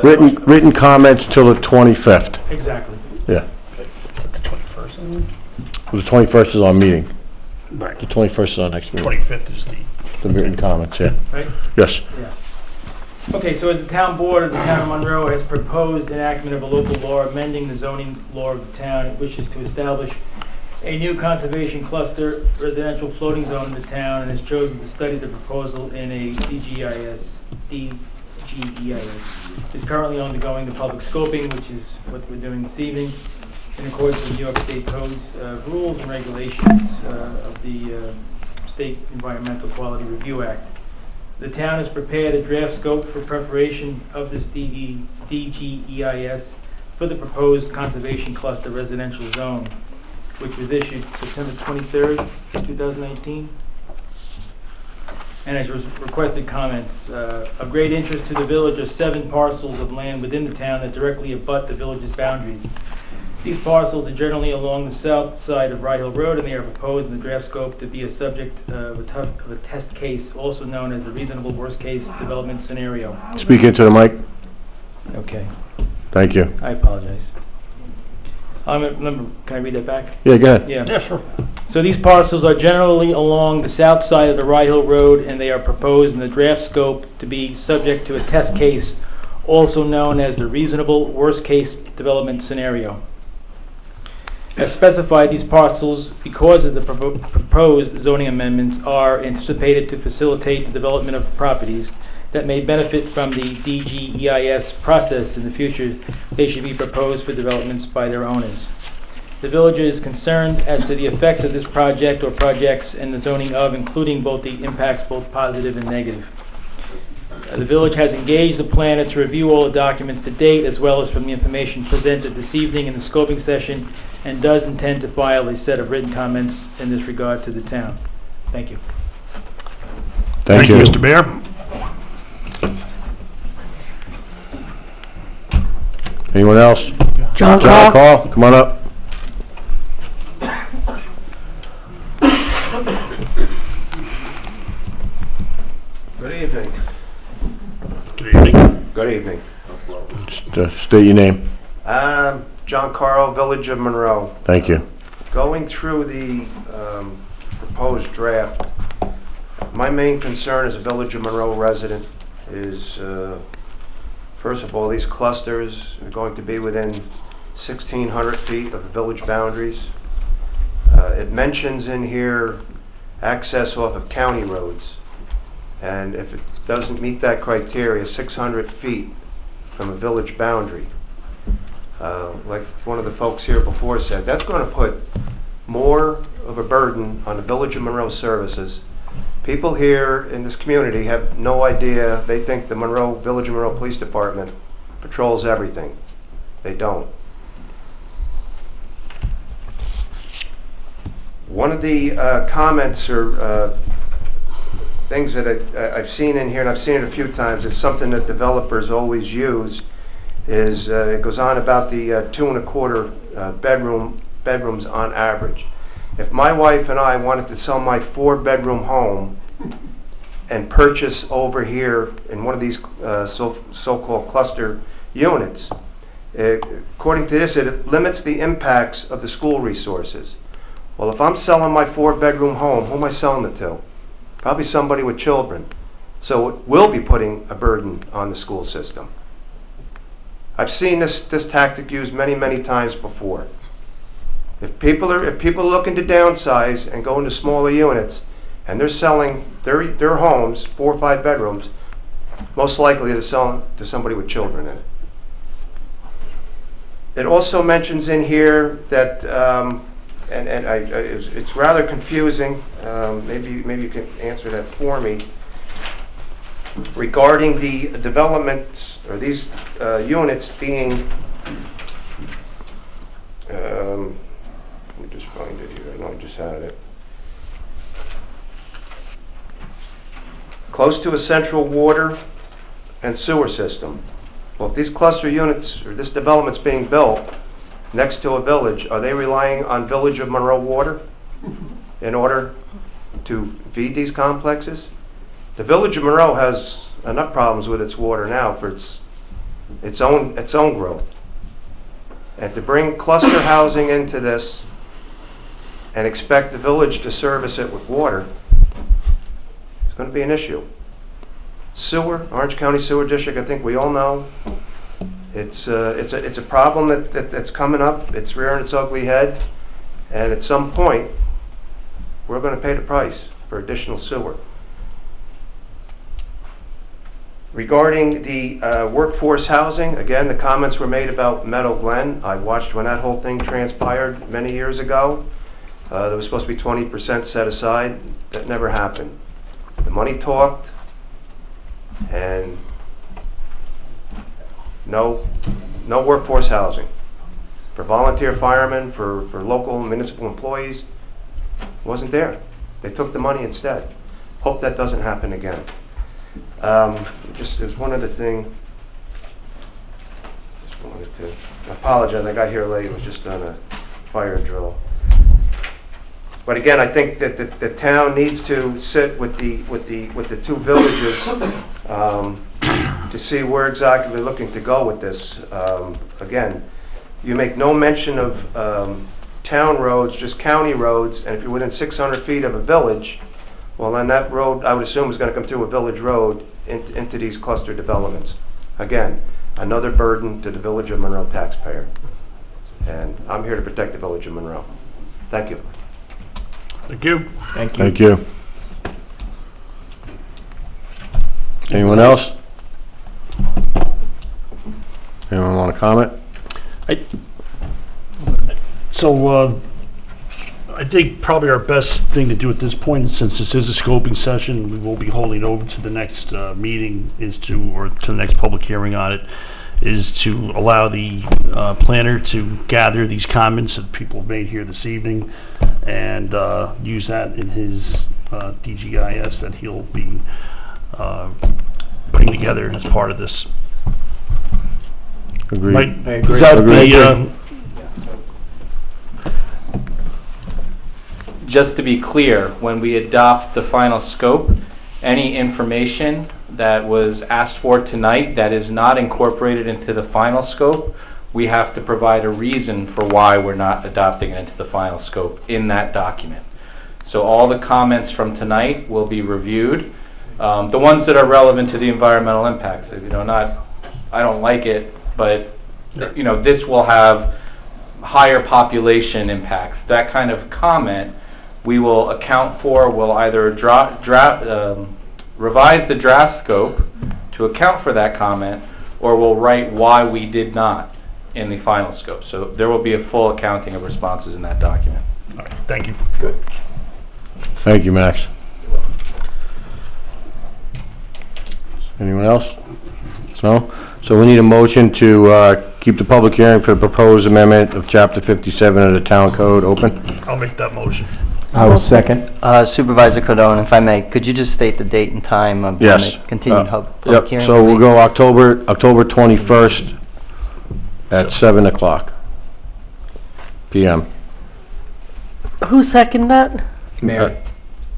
Written comments till the 25th. exactly. Yeah. Is it the 21st? The 21st is our meeting. Right. The 21st is our next meeting. 25th is The written comments, yeah. Right? Yes. Yeah. Okay, so as the town board of the town of Monroe has proposed enactment of a local law amending the zoning law of the town, it wishes to establish a new conservation cluster residential floating zone in the town and has chosen to study the proposal in a DGEIS. Is currently undergoing the public scoping, which is what we're doing this evening, in accordance with New York State Codes, rules and regulations of the State Environmental Quality Review Act. The town has prepared a draft scope for preparation of this DGEIS for the proposed conservation cluster residential zone, which was issued September 23rd, 2019. And as requested comments, of great interest to the village are 7 parcels of land within the town that directly abut the village's boundaries. These parcels are generally along the south side of Rye Hill Road, and they are proposed in the draft scope to be a subject of a test case, also known as the reasonable worst case development scenario. Speak into the mic. Okay, Thank you. I apologize. Can I read that back? Yeah, go ahead. Yeah, sure. So these parcels are generally along the south side of the Rye Hill Road, and they are proposed in the draft scope to be subject to a test case, also known as the reasonable worst case development scenario. As specified, these parcels, because of the proposed zoning amendments, are anticipated to facilitate the development of properties that may benefit from the DGEIS process in the future. They should be proposed for developments by their owners. The village is concerned as to the effects of this project or projects and the zoning of, including both the impacts, both positive and negative. The village has engaged the planner to review all the documents to date, as well as from the information presented this evening in the scoping session, and does intend to file a set of written comments in this regard to the town. Thank you. Thank you. Mr. Bear. Anyone else? John John Carl? Call, come on up. Good evening. Good evening. Good evening. Just state your name. John Carl, Village of Monroe. Thank you. Going through the proposed draft, my main concern as a Village of Monroe resident is, first of all, these clusters are going to be within 1,600 feet of village boundaries. It mentions in here access off of county roads, and if it doesn't meet that criteria, 600 feet from a village boundary. Like one of the folks here before said, that's going to put more of a burden on the Village of Monroe services. People here in this community have no idea. They think the Village of Monroe Police Department patrols everything. They don't. One of the comments or things that I've seen in here, and I've seen it a few times, it's something that developers always use, is it goes on about the 2.25 bedrooms on average. If my wife and I wanted to sell my 4-bedroom home and purchase over here in one of these so-called cluster units, according to this, it limits the impacts of the school resources. Well, if I'm selling my 4-bedroom home, who am I selling it to? Probably somebody with children. So it will be putting a burden on the school system. I've seen this tactic used many, many times before. If people are looking to downsize and go into smaller units, and they're selling their homes, 4 or 5 bedrooms, most likely they're selling to somebody with children in it. It also mentions in here that, it's rather confusing. Maybe you can answer that for me. Regarding the developments or these units being, let me just find it here. I know I just had it. Close to a central water and sewer system. Well, if these cluster units or this development's being built next to a village, are they relying on Village of Monroe water in order to feed these complexes? The Village of Monroe has enough problems with its water now for its own growth. And to bring cluster housing into this and expect the village to service it with water, it's going to be an issue. Sewer, Orange County Sewer District, I think we all know, it's a problem that's coming up. It's rearing its ugly head, and at some point, we're going to pay the price for additional sewer. Regarding the workforce housing, again, the comments were made about Meadow Glen. I watched when that whole thing transpired many years ago. There was supposed to be 20% set aside. That never happened. The money talked, and no workforce housing. For volunteer firemen, for local municipal employees, wasn't there. They took the money instead. Hope that doesn't happen again. There's one other thing. I apologize, I got here late, it was just on a fire drill. But again, I think that the town needs to sit with the two villages to see where exactly they're looking to go with this. Again, you make no mention of town roads, just county roads, and if you're within 600 feet of a village, well, then that road, I would assume, is going to come through a village road into these cluster developments. Again, another burden to the Village of Monroe taxpayer. And I'm here to protect the Village of Monroe. Thank you. Thank you. Thank you. Thank you. Anyone else? Anyone want to comment? So, I think probably our best thing to do at this point, since this is a scoping session, we will be holding over to the next meeting, or to the next public hearing on it, is to allow the planner to gather these comments that people have made here this evening and use that in his DGIS that he'll be putting together as part of this. Agreed. Right? I agree. Is that Agreed. Just to be clear, when we adopt the final scope, any information that was asked for tonight that is not incorporated into the final scope, we have to provide a reason for why we're not adopting it into the final scope in that document. So all the comments from tonight will be reviewed. The ones that are relevant to the environmental impacts, I don't like it, but this will have higher population impacts. That kind of comment we will account for. We'll either revise the draft scope to account for that comment, or we'll write why we did not in the final scope. So there will be a full accounting of responses in that document. All right, thank you. Good. Thank you, Max. Anyone else? No? So we need a motion to keep the public hearing for the proposed amendment of Chapter 57 of the Town Code open. I'll make that motion. I will second. Supervisor Cardone, if I may, could you just state the date and time of when Yes. the continued public Yep, hearing? so will we'll be? go October 21st at 7 o'clock PM. Who seconded that? Mary.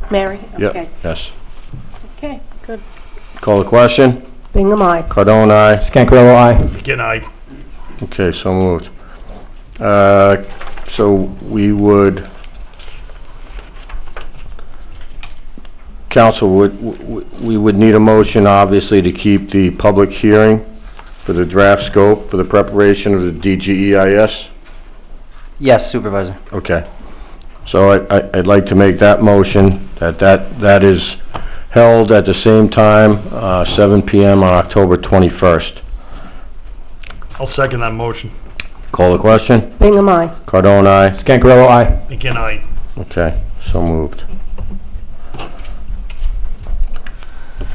Mary? Yep, Okay. yes. Okay, good. Call the question. Bingham, aye. Cardone, aye. Scancarello, aye. Again, aye. Okay, so moved. So we would, council, we would need a motion, obviously, to keep the public hearing for the draft scope for the preparation of the DGEIS. Yes, Supervisor. Okay. So I'd like to make that motion, that is held at the same time, 7 PM on October 21st. I'll second that motion. Call the question. Bingham, aye. Cardone, aye. Scancarello, aye. Again, aye. Okay, so moved.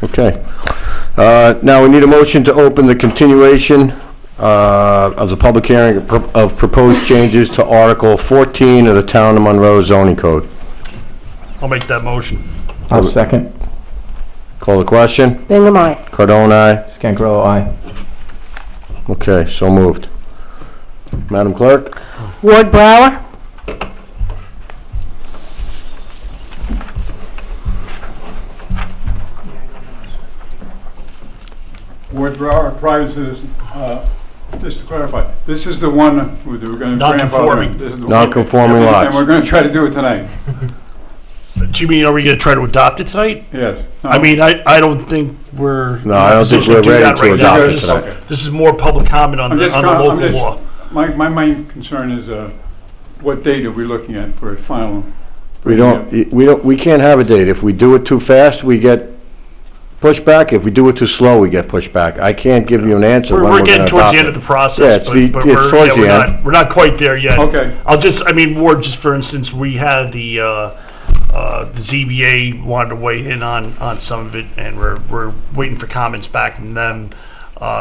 Okay. Now we need a motion to open the continuation of the public hearing of proposed changes to Article 14 of the Town of Monroe zoning code. I'll make that motion. I'll second. Call the question. Bingham, aye. Cardone, aye. Scancarello, aye. Okay, so moved. Madam Clerk? Ward Brower? Ward Brower, private citizen. Just to clarify, this is the one that we're going to Non-conforming. Non-conforming lots. And we're going to try to do it tonight. Do you mean, are we going to try to adopt it tonight? Yes. No. I mean, I don't think we're in No, I a don't think position we're do ready that to right now. adopt it This- tonight. This is more public comment on I'm the just local law. My main concern is what date are we looking at for a final? We can't have a date. If we do it too fast, we get pushback. If we do it too slow, we get pushback. I can't give you an answer when We're we're going to getting towards adopt the end it. of the process, Yeah, it's but it's towards the end. we're not quite there yet. Okay. Ward, just for instance, we had the The ZBA wanted to weigh in on some of it, and we're waiting for comments back from them.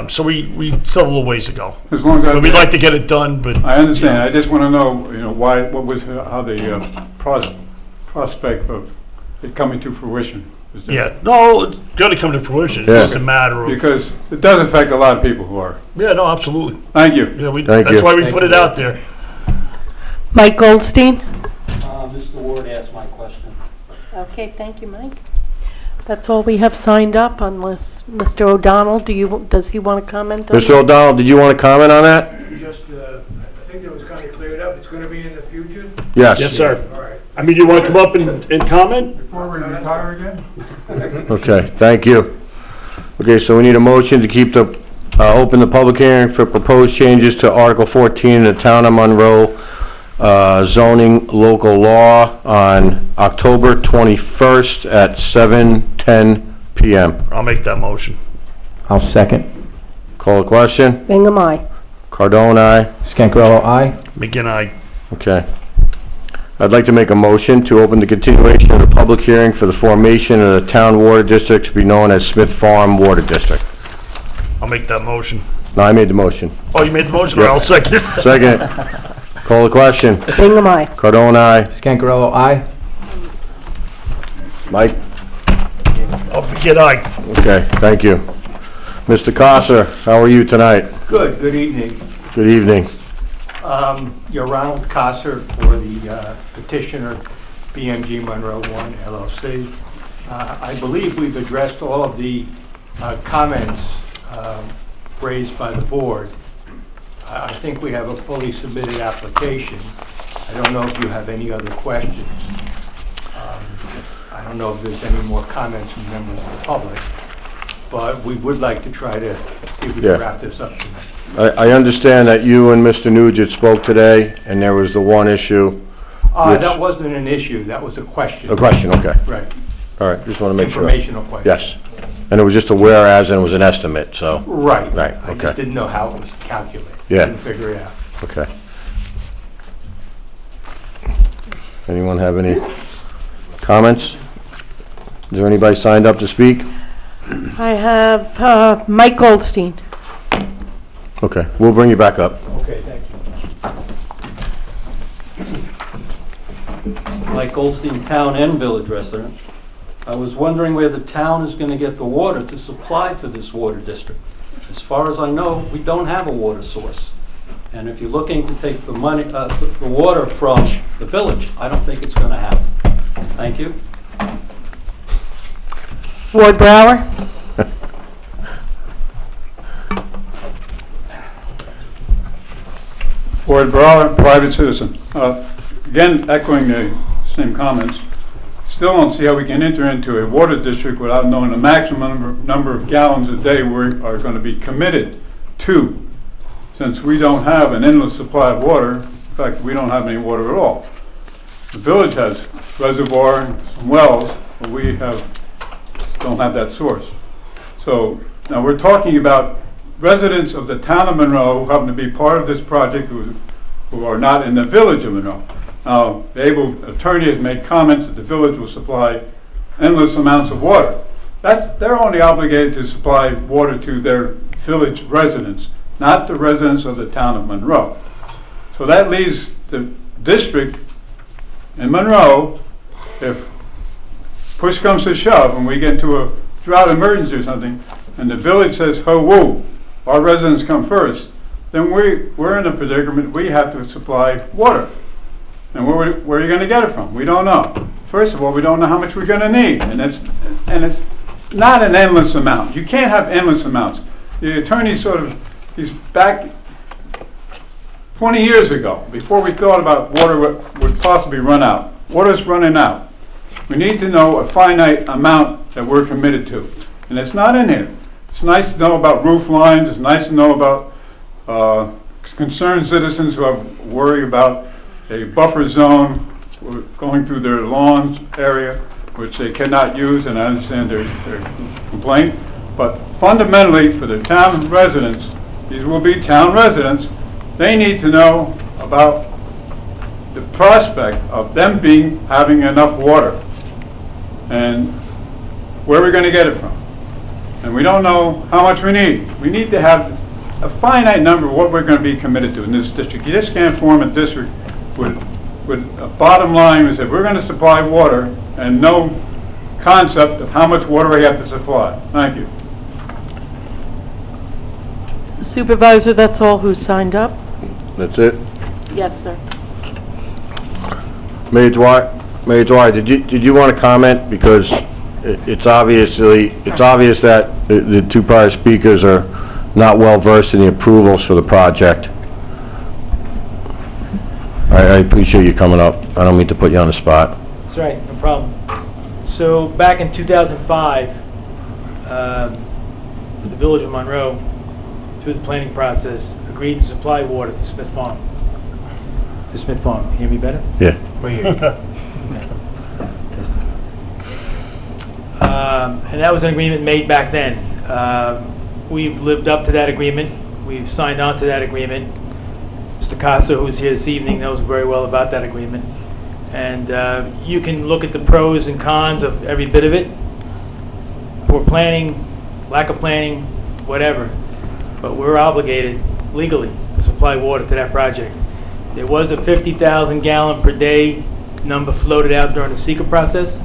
So we still have a little ways to go. As long as But we'd like to get it done, but. I understand. I just want to know, why, how the prospect of it coming to fruition is there. Yeah, no, it's gonna come to fruition. It's Yeah. just a matter of. Because it does affect a lot of people who are. Yeah, no, absolutely. Thank you. Yeah, Thank that's you. why we Thank put you. it out there. Mike Goldstein? Mr. Ward asked my question. Okay, thank you, Mike. That's all we have signed up unless Mr. O'Donnell, does he want to comment on Mr. this? O'Donnell, did you want to comment on that? Just, I think that was kind of cleared up. It's going to be in the future? Yes. Yes, sir. All right. I mean, you wanna come up and comment? Before we retire again? Okay, thank you. Okay, so we need a motion to keep open the public hearing for proposed changes to Article 14 in the Town of Monroe zoning local law on October 21st at 7:10 PM. I'll make that motion. I'll second. Call the question? Bingham, aye. Cardone, aye. Scancarello, aye. McGinn, aye. Okay. I'd like to make a motion to open the continuation of the public hearing for the formation of the town water district to be known as Smith Farm Water District. I'll make that motion. No, I made the motion. Oh, you made the motion, or I'll second it? Second. Call the question. Bingham, aye. Cardone, aye. Scancarello, aye. Mike? Oh, McGinn, aye. Okay, thank you. Mr. Cosser, how are you tonight? Good evening. Good evening. You're Ronald Cosser for the petitioner, BMG Monroe 1 LLC. I believe we've addressed all of the comments raised by the board. I think we have a fully submitted application. I don't know if you have any other questions. I don't know if there's any more comments from members of the public, but we would like to try to see if we Yeah. can wrap this up tonight. I understand that you and Mr. Nugent spoke today, and there was the one issue. Which- That wasn't an issue, that was a question. A question, okay. Right, All right, just want to make sure. informational question. Yes. And it was just a whereas and it was an estimate, so, Right. Right, I okay. just didn't know how it was calculated. Yeah. Didn't figure it out. okay. Anyone have any comments? Is there anybody signed up to speak? I have Mike Goldstein. Okay, we'll bring you back up. Okay, thank you. Mike Goldstein, Town and Village resident. I was wondering where the town is going to get the water to supply for this water district. As far as I know, we don't have a water source. And if you're looking to take the money, the water from the village, I don't think it's going to happen. Thank you. Ward Brower? Ward Brower, private citizen. Again, echoing the same comments, still don't see how we can enter into a water district without knowing the maximum number of gallons a day we are going to be committed to. Since we don't have an endless supply of water, in fact, we don't have any water at all. The village has reservoir and some wells, but we don't have that source. So now we're talking about residents of the town of Monroe who happen to be part of this project who are not in the village of Monroe. Now, the able attorney has made comments that the village will supply endless amounts of water. They're only obligated to supply water to their village residents, not the residents of the town of Monroe. So that leaves the district in Monroe, if push comes to shove and we get into a drought emergency or something, and the village says, ho, whoa, our residents come first, then we're in a predicament, we have to supply water. And where are you going to get it from? We don't know. First of all, we don't know how much we're going to need, and it's not an endless amount. You can't have endless amounts. The attorney he's back 20 years ago, before we thought about water would possibly run out. Water's running out. We need to know a finite amount that we're committed to, and it's not in here. It's nice to know about roof lines. It's nice to know about concerned citizens who have worry about a buffer zone going through their lawn area, which they cannot use, and I understand their complaint. But fundamentally, for the town residents, these will be town residents, they need to know about the prospect of them having enough water. And where are we going to get it from? And we don't know how much we need. We need to have a finite number of what we're going to be committed to in this district. You just can't form a district with a bottom line that says we're going to supply water and no concept of how much water we have to supply. Thank you. Supervisor, that's all who signed up? That's it? Yes, sir. Mayor Dwyer, did you want to comment? Because it's obvious that the two prior speakers are not well versed in the approvals for the project. I appreciate you coming up. I don't mean to put you on the spot. That's right, no problem. So back in 2005, the Village of Monroe, through the planning process, agreed to supply water to Smith Farm. To Smith Farm. Hear me better? Yeah. And that was an agreement made back then. We've lived up to that agreement. We've signed on to that agreement. Mr. Casa, who's here this evening, knows very well about that agreement. And you can look at the pros and cons of every bit of it. Poor planning, lack of planning, whatever. But we're obligated legally to supply water to that project. There was a 50,000 gallon per day number floated out during the SEQA process.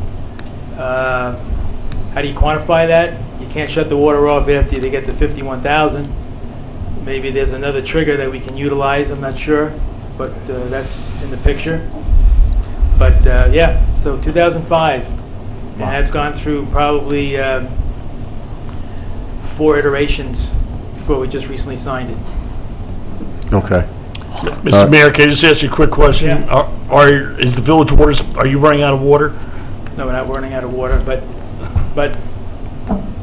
How do you quantify that? You can't shut the water off after they get to 51,000. Maybe there's another trigger that we can utilize, I'm not sure, but that's in the picture. But yeah, so 2005, and that's gone through probably 4 iterations before we just recently signed it. Okay. Mr. Mayor, can I just ask you a quick question? Yeah. Is the village waters, are you running out of water? No, we're not running out of water, but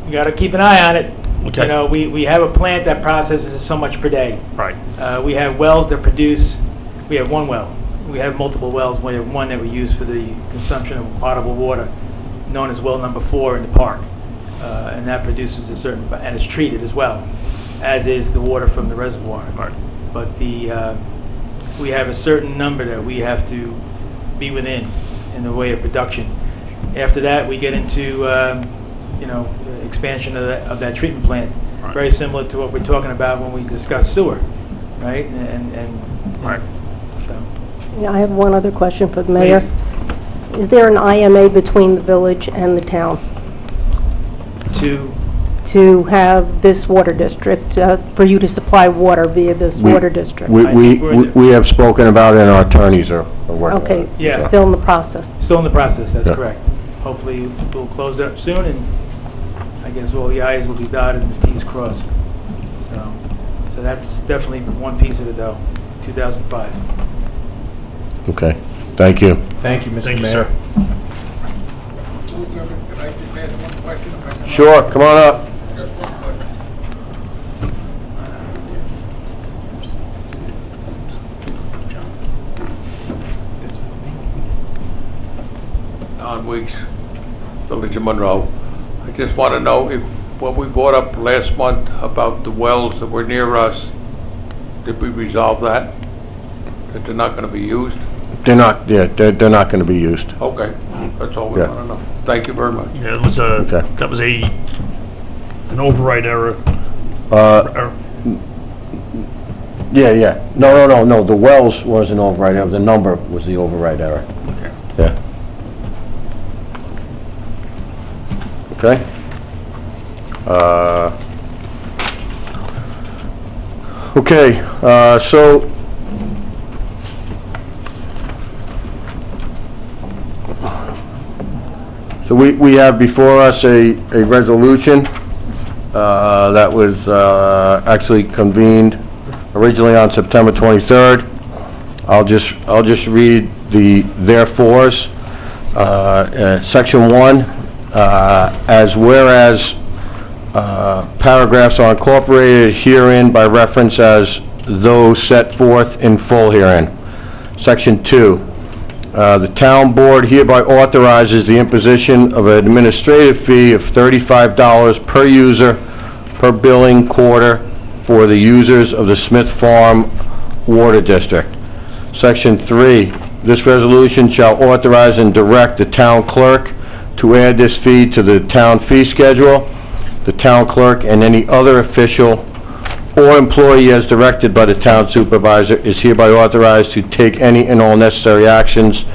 you got to keep an eye on it. Okay. You know, we have a plant that processes so much per day. Right. We have wells that produce, we have one well. We have multiple wells. We have one that we use for the consumption of potable water, known as well number 4 in the park. And that produces a certain, and it's treated as well, as is the water from the reservoir. Right. But we have a certain number that we have to be within in the way of production. After that, we get into, expansion of that treatment plant. Right. Very similar to what we're talking about when we discuss sewer, right? Right. So. Yeah, I have one other question for the mayor. Please. Is there an IMA between the village and the town to have this water district, for you to supply water via this water district? We have spoken about it, and our attorneys are working on it. Okay, Yeah. still in the process. Still in the process, that's Yeah. correct. Hopefully, we'll close it up soon, and I guess all the i's will be dotted and the t's crossed. So that's definitely one piece of it, though, 2005. Okay. Thank you. Thank you, Mr. Thank you, Mayor. sir. Can I just ask one question? if I can? Sure, come on up. Just one question. Don Weeks, Village of Monroe. I just want to know if what we brought up last month about the wells that were near us, did we resolve that? That they're not going to be used? They're not going to be used. Okay, that's all we Yeah. want to know. Thank you very much. Yeah, it was Okay. that was an override error. Yeah. No, the wells was an override error. The number was the override error. Yeah. Okay. Okay, so we have before us a resolution that was actually convened originally on September 23rd. I'll just read the therefores. Section 1, as whereas paragraphs are incorporated herein by reference as those set forth in full herein. Section 2, the town board hereby authorizes the imposition of an administrative fee of $35 per user per billing quarter for the users of the Smith Farm Water District. Section 3, this resolution shall authorize and direct the town clerk to add this fee to the town fee schedule. The town clerk and any other official or employee as directed by the town supervisor is hereby authorized to take any and all necessary actions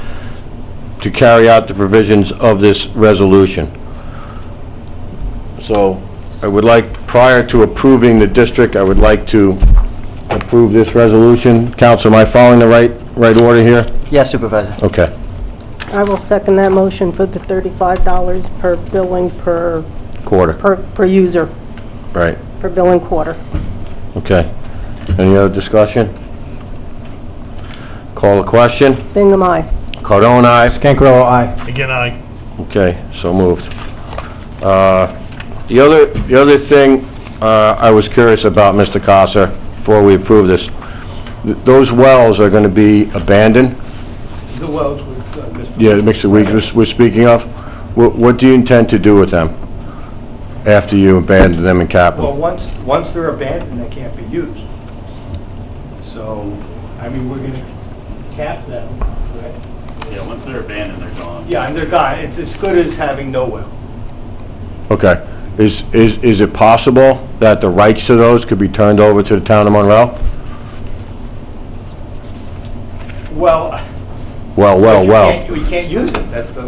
to carry out the provisions of this resolution. So I would like, prior to approving the district, I would like to approve this resolution. Council, am I following the right order here? Yes, Supervisor. Okay. I will second that motion for the $35 per billing per Quarter. per user, Right. per billing quarter. Okay. Any other discussion? Call the question. Bingham, aye. Cardone, aye. Scancarella, aye. Again, aye. Okay, so moved. The other thing I was curious about, Mr. Casa, before we approve this, those wells are going to be abandoned? The wells with Mr. Yeah, the mixed we're speaking of. What do you intend to do with them after you abandon them in capital? Well, once they're abandoned, they can't be used. So, I mean, we're going to cap them, right? Yeah, once they're abandoned, they're gone. Yeah, and they're gone. It's as good as having no well. Okay. Is it possible that the rights to those could be turned over to the town of Monroe? Well, We can't use it. That's the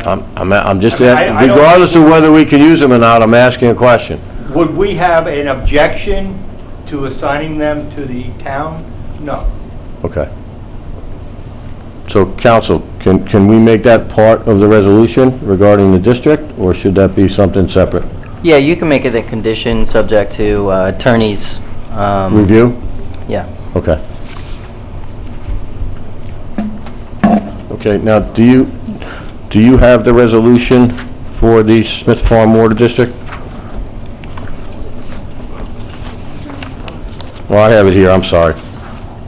I'm just, I don't regardless think of whether we can use them or not, I'm asking a question. Would we have an objection to assigning them to the town? No. Okay. So, council, can we make that part of the resolution regarding the district, or should that be something separate? Yeah, you can make it a condition subject to attorney's... Review? Yeah. Okay. Okay, now, do you have the resolution for the Smith Farm Water District? Well, I have it here, I'm sorry.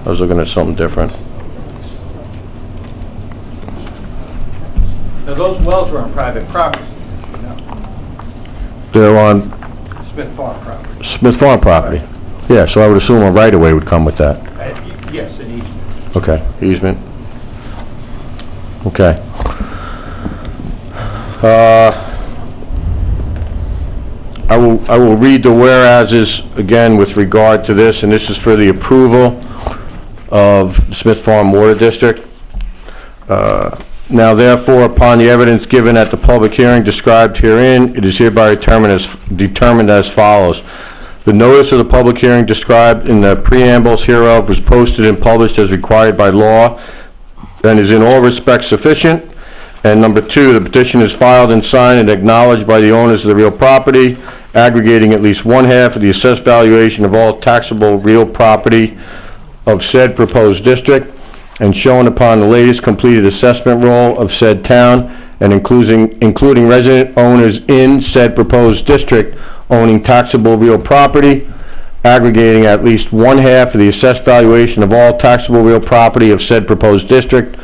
I was looking at something different. Now, those wells are on private property. They're on Smith Farm property. Smith Farm property? Yeah, so I would assume a right-of-way would come with that. Yes, an easement. Okay, easement. Okay. I will read the whereases again with regard to this, and this is for the approval of Smith Farm Water District. Now therefore, upon the evidence given at the public hearing described herein, it is hereby determined as follows. The notice of the public hearing described in the preambles hereof was posted and published as required by law and is in all respects sufficient. And number two, the petition is filed and signed and acknowledged by the owners of the real property, aggregating at least one half of the assessed valuation of all taxable real property of said proposed district, and shown upon the latest completed assessment roll of said town, and including resident owners in said proposed district owning taxable real property, aggregating at least one half of the assessed valuation of all taxable real property of said proposed district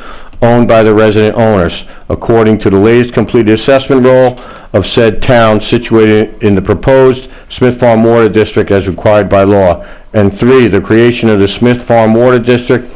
owned by the resident owners, according to the latest completed assessment roll of said town situated in the proposed Smith Farm Water District as required by law. And three, the creation of the Smith Farm Water District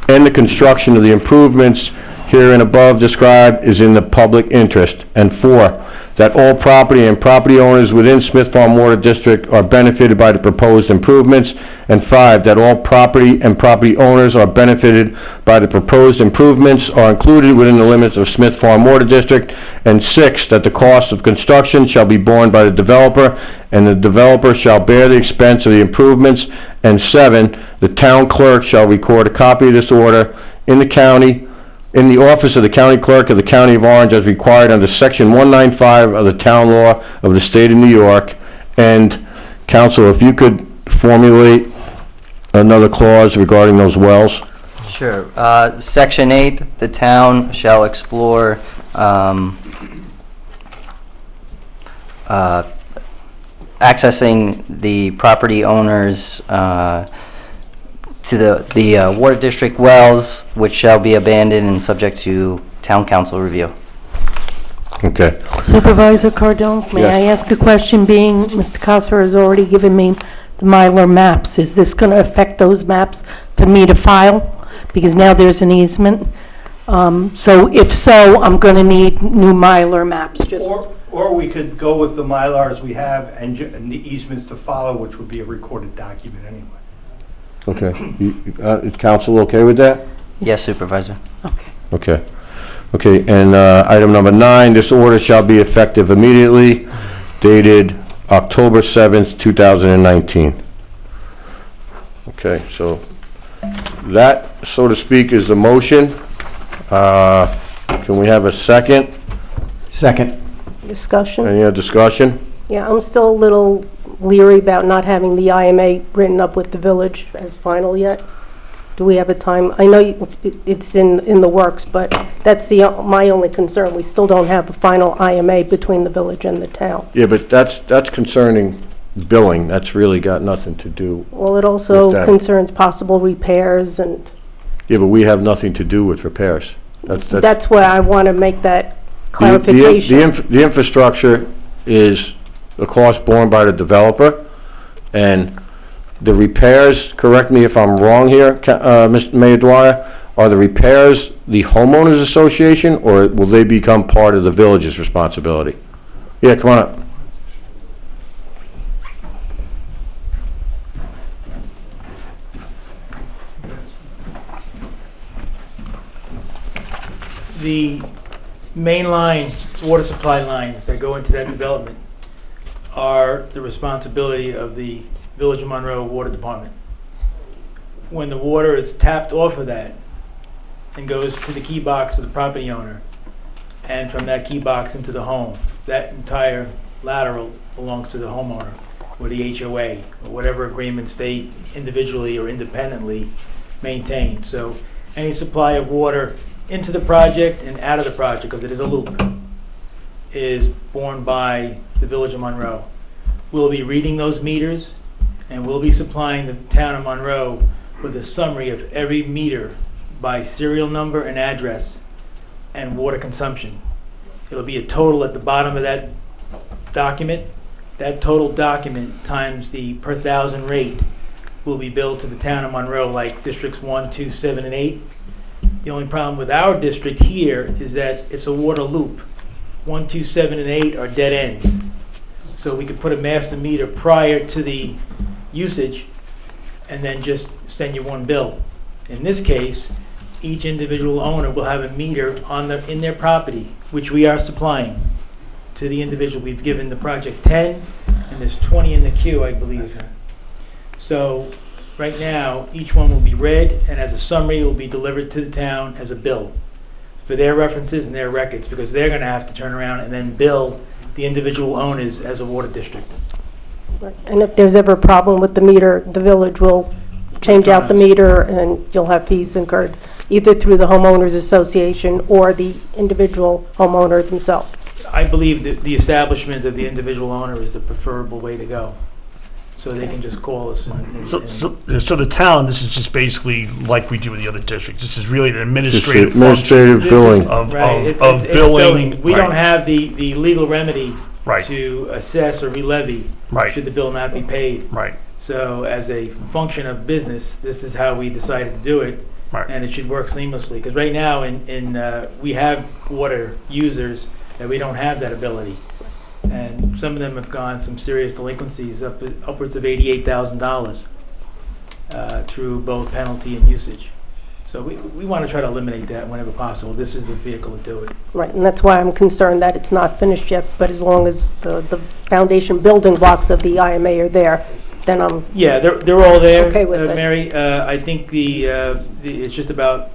and the construction of the improvements herein above described is in the public interest. And four, that all property and property owners within Smith Farm Water District are benefited by the proposed improvements. And five, that all property and property owners are benefited by the proposed improvements are included within the limits of Smith Farm Water District. And six, that the cost of construction shall be borne by the developer, and the developer shall bear the expense of the improvements. And seven, the town clerk shall record a copy of this order in the county, in the office of the county clerk of the County of Orange as required under section 195 of the town law of the state of New York. And council, if you could formulate another clause regarding those wells. Sure. Section 8, the town shall explore accessing the property owners to the water district wells, which shall be abandoned and subject to town council review. Okay. Supervisor Cardone, may Yes. I ask a question, being Mr. Cosser has already given me the Mylar maps? Is this going to affect those maps for me to file? Because now there's an easement. So if so, I'm going to need new Mylar maps, just, Or we could go with the Mylars we have and the easements to follow, which would be a recorded document anyway. Okay. Is council okay with that? Yes, Supervisor. Okay. Okay, and item number 9, this order shall be effective immediately, dated October 7th, 2019. Okay, so that, so to speak, is the motion. Can we have a second? Second. Discussion? Any other discussion? Yeah, I'm still a little leery about not having the IMA written up with the village as final yet. Do we have a time? I know it's in the works, but that's my only concern. We still don't have a final IMA between the village and the town. Yeah, but that's concerning billing. That's really got nothing to do. Well, it with also that. concerns possible repairs, and Yeah, but we have nothing to do with repairs. that's where I want to make that clarification. The infrastructure is a cost borne by the developer, and the repairs, correct me if I'm wrong here, Mr. Mayor Dwyer, are the repairs the homeowners association, or will they become part of the village's responsibility? Yeah, come on up. The main line, water supply lines that go into that development are the responsibility of the Village of Monroe Water Department. When the water is tapped off of that and goes to the key box of the property owner, and from that key box into the home, that entire lateral belongs to the homeowner or the HOA or whatever agreements they individually or independently maintain. So any supply of water into the project and out of the project, because it is a loop, is borne by the Village of Monroe. We'll be reading those meters, and we'll be supplying the town of Monroe with a summary of every meter by serial number and address and water consumption. It'll be a total at the bottom of that document. That total document times the per thousand rate will be billed to the town of Monroe, like districts 1, 2, 7, and 8. The only problem with our district here is that it's a water loop. 1, 2, 7, and 8 are dead ends. So we could put a master meter prior to the usage and then just send you one bill. In this case, each individual owner will have a meter in their property, which we are supplying to the individual. We've given the project 10, and there's 20 in the queue, I believe. So right now, each one will be read, and as a summary, it will be delivered to the town as a bill for their references and their records, because they're going to have to turn around and then bill the individual owners as a water district. And if there's ever a problem with the meter, the village will change out the meter, and you'll have fees incurred either through the homeowners association or the individual homeowner themselves. I believe that the establishment of the individual owner is the preferable way to go. So they can just call us. So the town, this is just basically like we do with the other districts. This is really an administrative Administrative function billing. of It's billing. We Right. don't have the legal remedy Right. to assess or re-levy Right. should the bill not be paid. Right. So as a function of business, this is how we decided to do it. Right. And it should work seamlessly. Because right now, we have water users that we don't have that ability. And some of them have gone some serious delinquencies, upwards of $88,000 through both penalty and usage. So we want to try to eliminate that whenever possible. This is the vehicle to do it. Right, and that's why I'm concerned that it's not finished yet, but as long as the foundation building blocks of the IMA are there, then I'm Yeah, they're all there. Okay with it. Mary, I think it's just about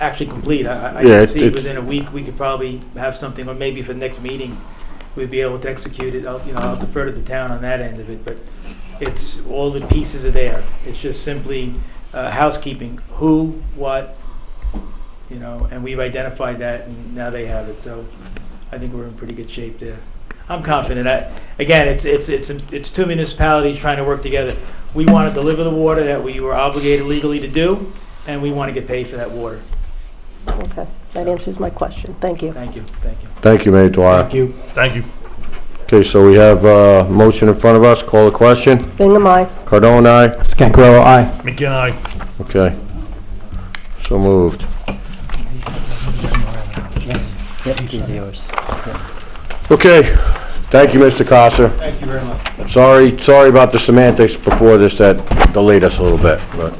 actually complete. I Yeah, can see it's- within a week, we could probably have something, or maybe for the next meeting, we'd be able to execute it. I'll defer to the town on that end of it, but it's, all the pieces are there. It's just simply housekeeping, who, what, and we've identified that, and now they have it, so I think we're in pretty good shape there. I'm confident. Again, it's two municipalities trying to work together. We want to deliver the water that we were obligated legally to do, and we want to get paid for that water. okay. That answers my question. Thank you. Thank you, thank you. Thank you, Mayor Dwyer. Thank you. Thank you. Okay, so we have a motion in front of us. Call the question. Bingham, aye. Cardone, aye. Scancarello, aye. McGinn, aye. Okay. So moved. Yep, these are yours. Okay, thank you, Mr. Costa. Thank you very much. Sorry about the semantics before this that delayed us a little bit, but,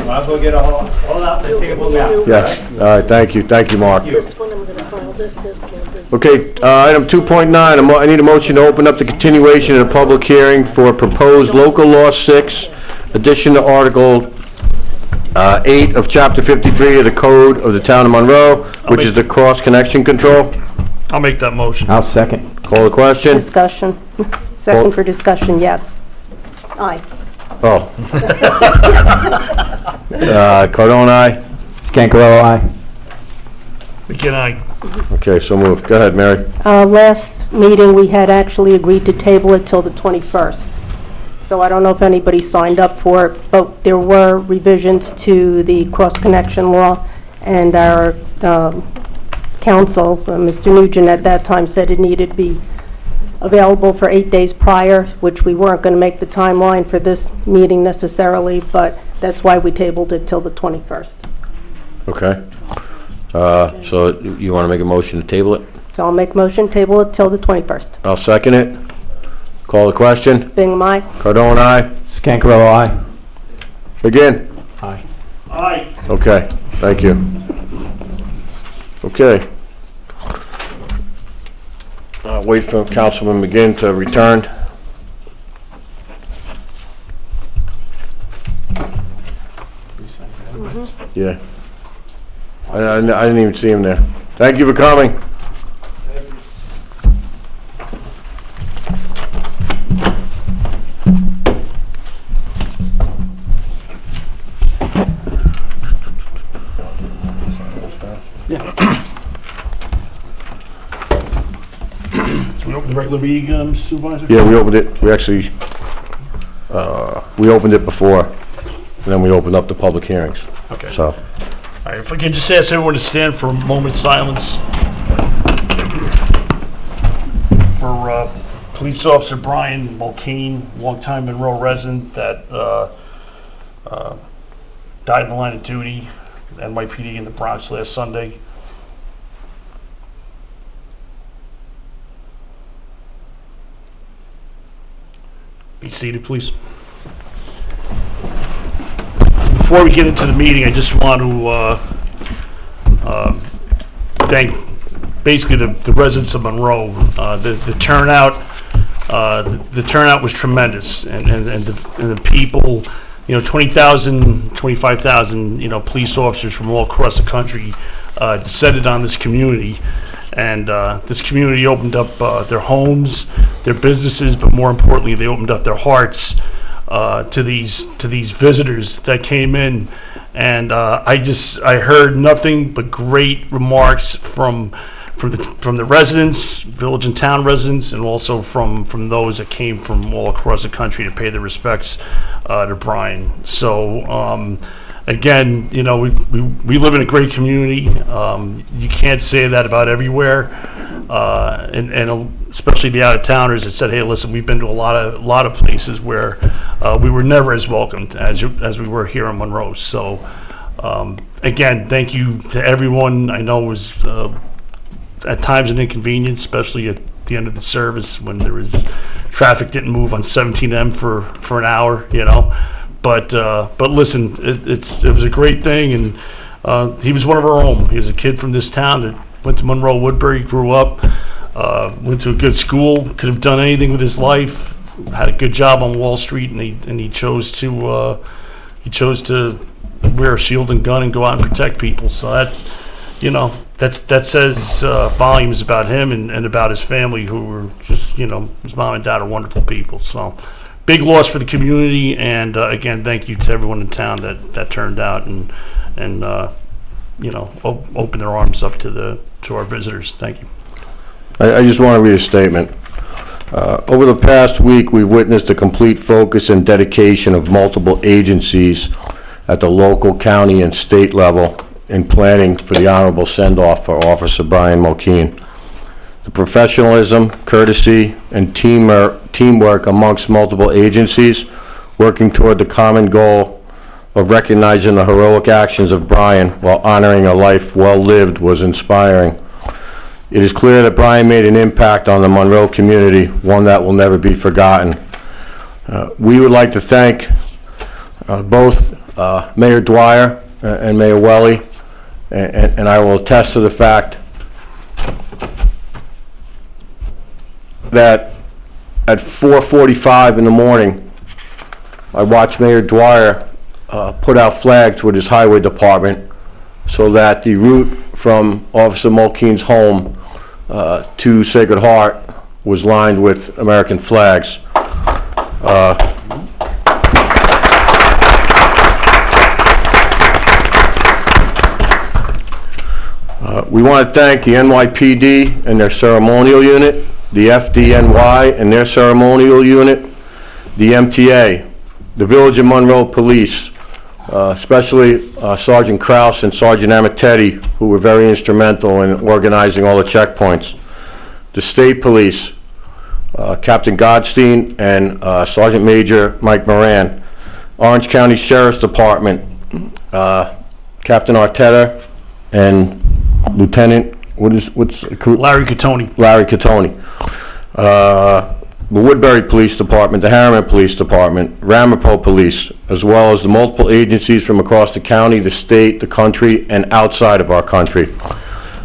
Might as well get all out on the table now. yes. All right, thank you, Mark. This one, I'm gonna file this, this. Okay, item 2.9, I need a motion to open up the continuation of the public hearing for proposed local law 6, addition to Article 8 of Chapter 53 of the Code of the Town of Monroe, which is the cross-connection control. I'll make that motion. I'll second. Call the question? Discussion. Second for discussion, yes. Aye. Oh. Cardone, aye? Scancarello, aye. McKenna, aye. Okay, so moved. Go ahead, Mary. Last meeting, we had actually agreed to table it till the 21st. So I don't know if anybody signed up for it, but there were revisions to the cross-connection law, and our counsel, Mr. Nugent, at that time said it needed to be available for 8 days prior, which we weren't going to make the timeline for this meeting necessarily, but that's why we tabled it till the 21st. Okay. So you want to make a motion to table it? So I'll make motion, table it till the 21st. I'll second it. Call the question? Bingham, aye. Cardone, aye? Scancarello, aye. Again? Aye. Aye. Okay, thank you. Okay. Wait for Councilman McGinn to return. Yeah. I didn't even see him there. Thank you for coming. So we open the regular meeting, Mr. Supervisor? Yeah, we opened it, we actually, we opened it before, and then we opened up the public hearings. Okay. So, All right, if I could just ask everyone to stand for a moment's silence for Police Officer Brian Mulcaine, longtime Monroe resident that died in the line of duty, NYPD in the Bronx last Sunday. Be seated, please. Before we get into the meeting, I just want to thank basically the residents of Monroe. The turnout was tremendous, and the people, 20,000, 25,000, police officers from all across the country descended on this community. And this community opened up their homes, their businesses, but more importantly, they opened up their hearts to these visitors that came in. And I heard nothing but great remarks from the residents, village and town residents, and also from those that came from all across the country to pay their respects to Brian. So. Again, we live in a great community. You can't say that about everywhere, and especially the out-of-towners that said, "Hey, listen, we've been to a lot of places where we were never as welcomed as we were here in Monroe." So, again, thank you to everyone. I know it was at times an inconvenience, especially at the end of the service when there was traffic didn't move on 17M for an hour, But listen, it was a great thing, and he was one of our own. He was a kid from this town that went to Monroe Woodbury, grew up, went to a good school, could have done anything with his life, had a good job on Wall Street, and he chose to wear a shield and gun and go out and protect people. So that says volumes about him and about his family, who were just his mom and dad are wonderful people. So. Big loss for the community, and again, thank you to everyone in town that turned out and opened their arms up to our visitors. Thank you. I just want to read a statement. Over the past week, we've witnessed a complete focus and dedication of multiple agencies at the local, county, and state level in planning for the honorable send-off for Officer Brian Mulcaine. The professionalism, courtesy, and teamwork amongst multiple agencies working toward the common goal of recognizing the heroic actions of Brian while honoring a life well lived was inspiring. It is clear that Brian made an impact on the Monroe community, one that will never be forgotten. We would like to thank both Mayor Dwyer and Mayor Welly, and I will attest to the fact that at 4:45 in the morning, I watched Mayor Dwyer put out flags with his highway department so that the route from Officer Mulkeen's home to Sacred Heart was lined with American flags. We want to thank the NYPD and their ceremonial unit, the FDNY and their ceremonial unit, the MTA, the Village of Monroe Police, especially Sergeant Kraus and Sergeant Amatetti, who were very instrumental in organizing all the checkpoints, the State Police, Captain Godstein and Sergeant Major Mike Moran, Orange County Sheriff's Department, Captain Arteta and Lieutenant, Larry Catoni. Larry Catoni. The Woodbury Police Department, the Harriman Police Department, Ramapo Police, as well as the multiple agencies from across the county, the state, the country, and outside of our country.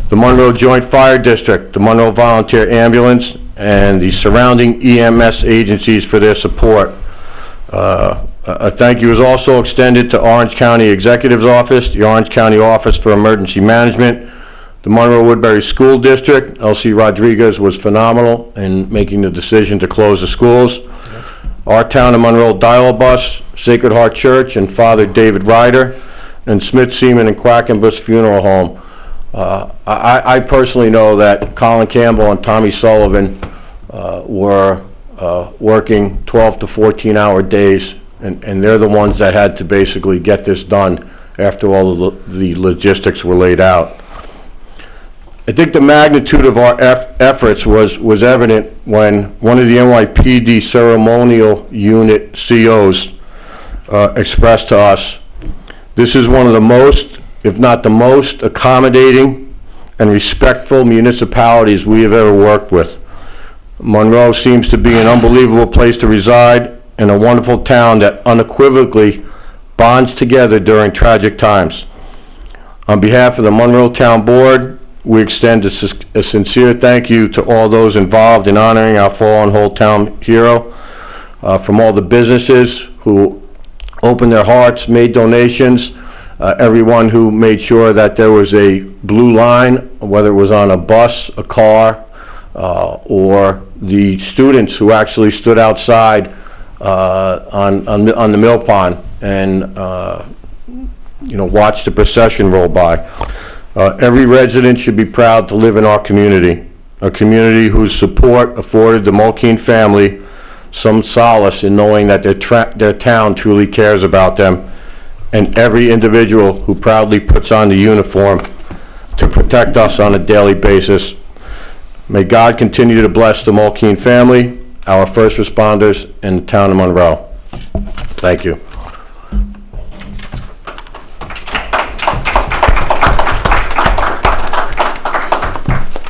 The Monroe Joint Fire District, the Monroe Volunteer Ambulance, and the surrounding EMS agencies for their support. A thank you is also extended to Orange County Executive's Office, the Orange County Office for Emergency Management, the Monroe Woodbury School District. Elsie Rodriguez was phenomenal in making the decision to close the schools. Our Town of Monroe Dial-A-Bus, Sacred Heart Church, and Father David Ryder, and Smith Seaman and Quackenbush Funeral Home. I personally know that Colin Campbell and Tommy Sullivan were working 12 to 14-hour days, and they're the ones that had to basically get this done after all of the logistics were laid out. I think the magnitude of our efforts was evident when one of the NYPD ceremonial unit COs expressed to us, this is one of the most, if not the most, accommodating and respectful municipalities we have ever worked with. Monroe seems to be an unbelievable place to reside and a wonderful town that unequivocally bonds together during tragic times. On behalf of the Monroe Town Board, we extend a sincere thank you to all those involved in honoring our fallen whole town hero, from all the businesses who opened their hearts, made donations, everyone who made sure that there was a blue line, whether it was on a bus, a car, or the students who actually stood outside on the mill pond and watched the procession roll by. Every resident should be proud to live in our community, a community whose support afforded the Mulkeen family some solace in knowing that their town truly cares about them, and every individual who proudly puts on the uniform to protect us on a daily basis. May God continue to bless the Mulkeen family, our first responders, and the town of Monroe. Thank you.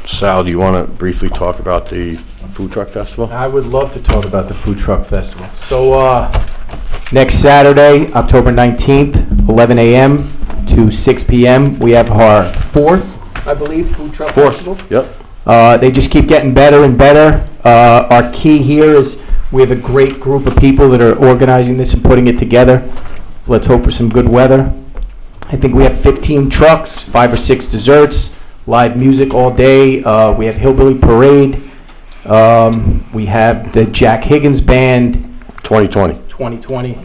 Sal, do you want to briefly talk about the Food Truck Festival? I would love to talk about the Food Truck Festival. So, next Saturday, October 19th, 11 a.m. to 6 p.m., we have our fourth, I believe, Food Truck Festival. Yep. They just keep getting better and better. Our key here is we have a great group of people that are organizing this and putting it together. Let's hope for some good weather. I think we have 15 trucks, 5 or 6 desserts, live music all day. We have Hillbilly Parade. We have the Jack Higgins Band. 2020.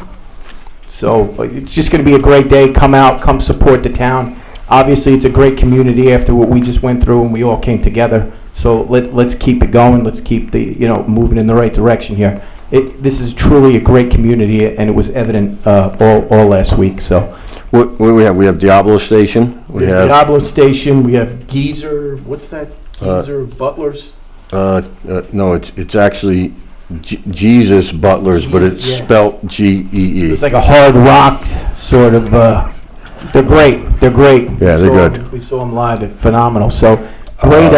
So it's just going to be a great day. Come out, come support the town. Obviously, it's a great community after what we just went through, and we all came together. So let's keep it going. Let's keep the moving in the right direction here. This is truly a great community, and it was evident all last week. So. What do we have? We have Diablo Station. We have Diablo Station. We have Geezer. What's that? Geezer Butlers. No, it's actually Jesus Butlers, but it's spelt G-E-E. It's like a hard rock sort of. They're great. They're great. Yeah, they're good. We saw them live. They're phenomenal. So Great,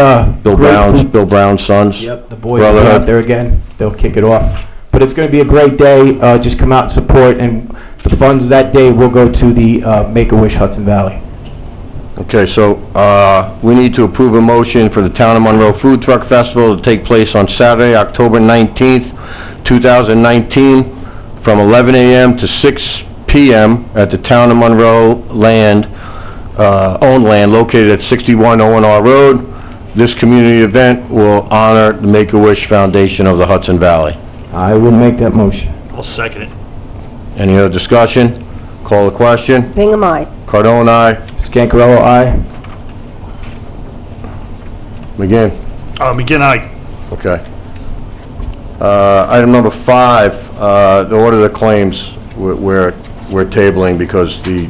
Bill great Brown's, food. Bill Brown's sons. Yep, the boys will be Brotherhood. out there again. They'll kick it off. But it's going to be a great day. Just come out and support, and the funds that day will go to the Make-A-Wish Hudson Valley. Okay, so we need to approve a motion for the Town of Monroe Food Truck Festival to take place on Saturday, October 19th, 2019, from 11 a.m. to 6 p.m. at the Town of Monroe owned land located at 61 O&R Road. This community event will honor the Make-A-Wish Foundation of the Hudson Valley. I will make that motion. I'll second it. Any other discussion? Call the question. Bingham, aye. Cardone, aye. Scancarello, aye. McGinn. McGinn, aye. Okay. Item number 5, the order of the claims we're tabling because the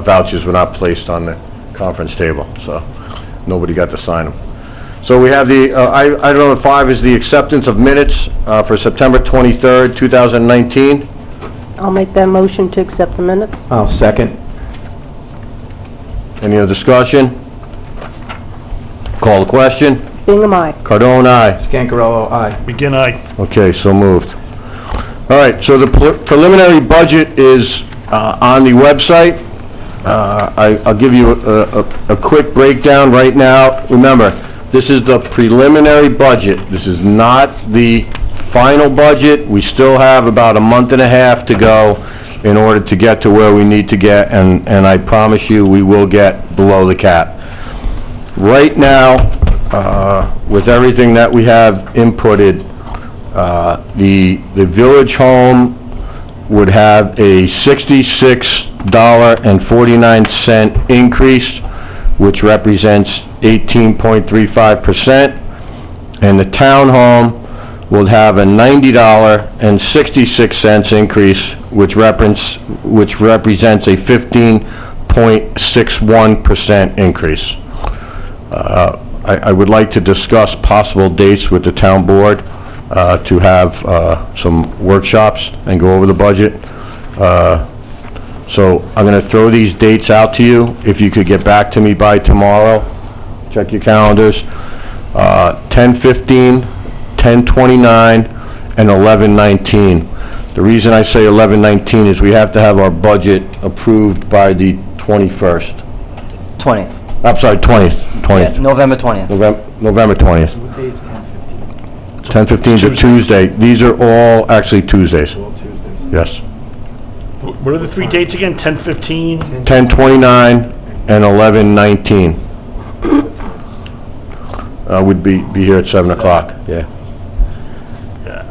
vouchers were not placed on the conference table, so nobody got to sign them. So we have the, item number 5 is the acceptance of minutes for September 23rd, 2019. I'll make that motion to accept the minutes. I'll second. Any other discussion? Call the question. Bingham, aye. Cardone, aye. Scancarello, aye. McGinn, aye. Okay, so moved. All right, so the preliminary budget is on the website. I'll give you a quick breakdown right now. Remember, this is the preliminary budget. This is not the final budget. We still have about a month and a half to go in order to get to where we need to get, and I promise you, we will get below the cap. Right now, with everything that we have inputted, the village home would have a $66.49 increase, which represents 18.35%, and the townhome will have a $90.66 increase, which represents a 15.61% increase. I would like to discuss possible dates with the town board to have some workshops and go over the budget. So I'm going to throw these dates out to you. If you could get back to me by tomorrow, check your calendars. 10/15, 10/29, and 11/19. The reason I say 11/19 is we have to have our budget approved by the 21st. 20th. I'm sorry, 20th. Yeah, November 20th. November 20th. What day is 10:15? 10/15 is a Tuesday. These are all actually Tuesdays. All Tuesdays. Yes. What are the 3 dates again? 10/15? 10/29 and 11/19. We'd be here at 7 o'clock, yeah. Yeah.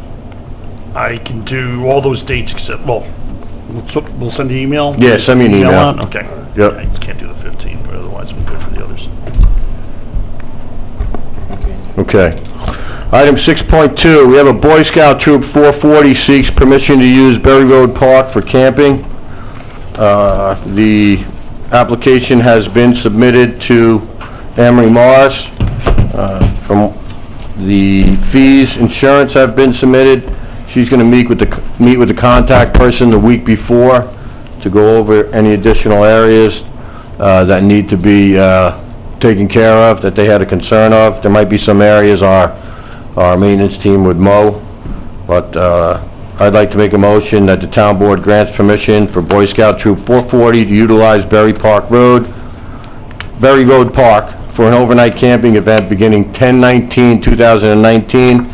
I can do all those dates except, well, we'll send you an email? Yeah, send me an email. out? Okay. Yep. I can't do the 15th, but otherwise I'm good for the others. Okay. Item 6.2, we have a Boy Scout Troop 440 seeks permission to use Berry Road Park for camping. The application has been submitted to Emery Morris. From the fees, insurance have been submitted. She's going to meet with the contact person the week before to go over any additional areas that need to be taken care of, that they had a concern of. There might be some areas our maintenance team would mow, but I'd like to make a motion that the town board grants permission for Boy Scout Troop 440 to utilize Berry Road Park for an overnight camping event beginning 10/19/2019,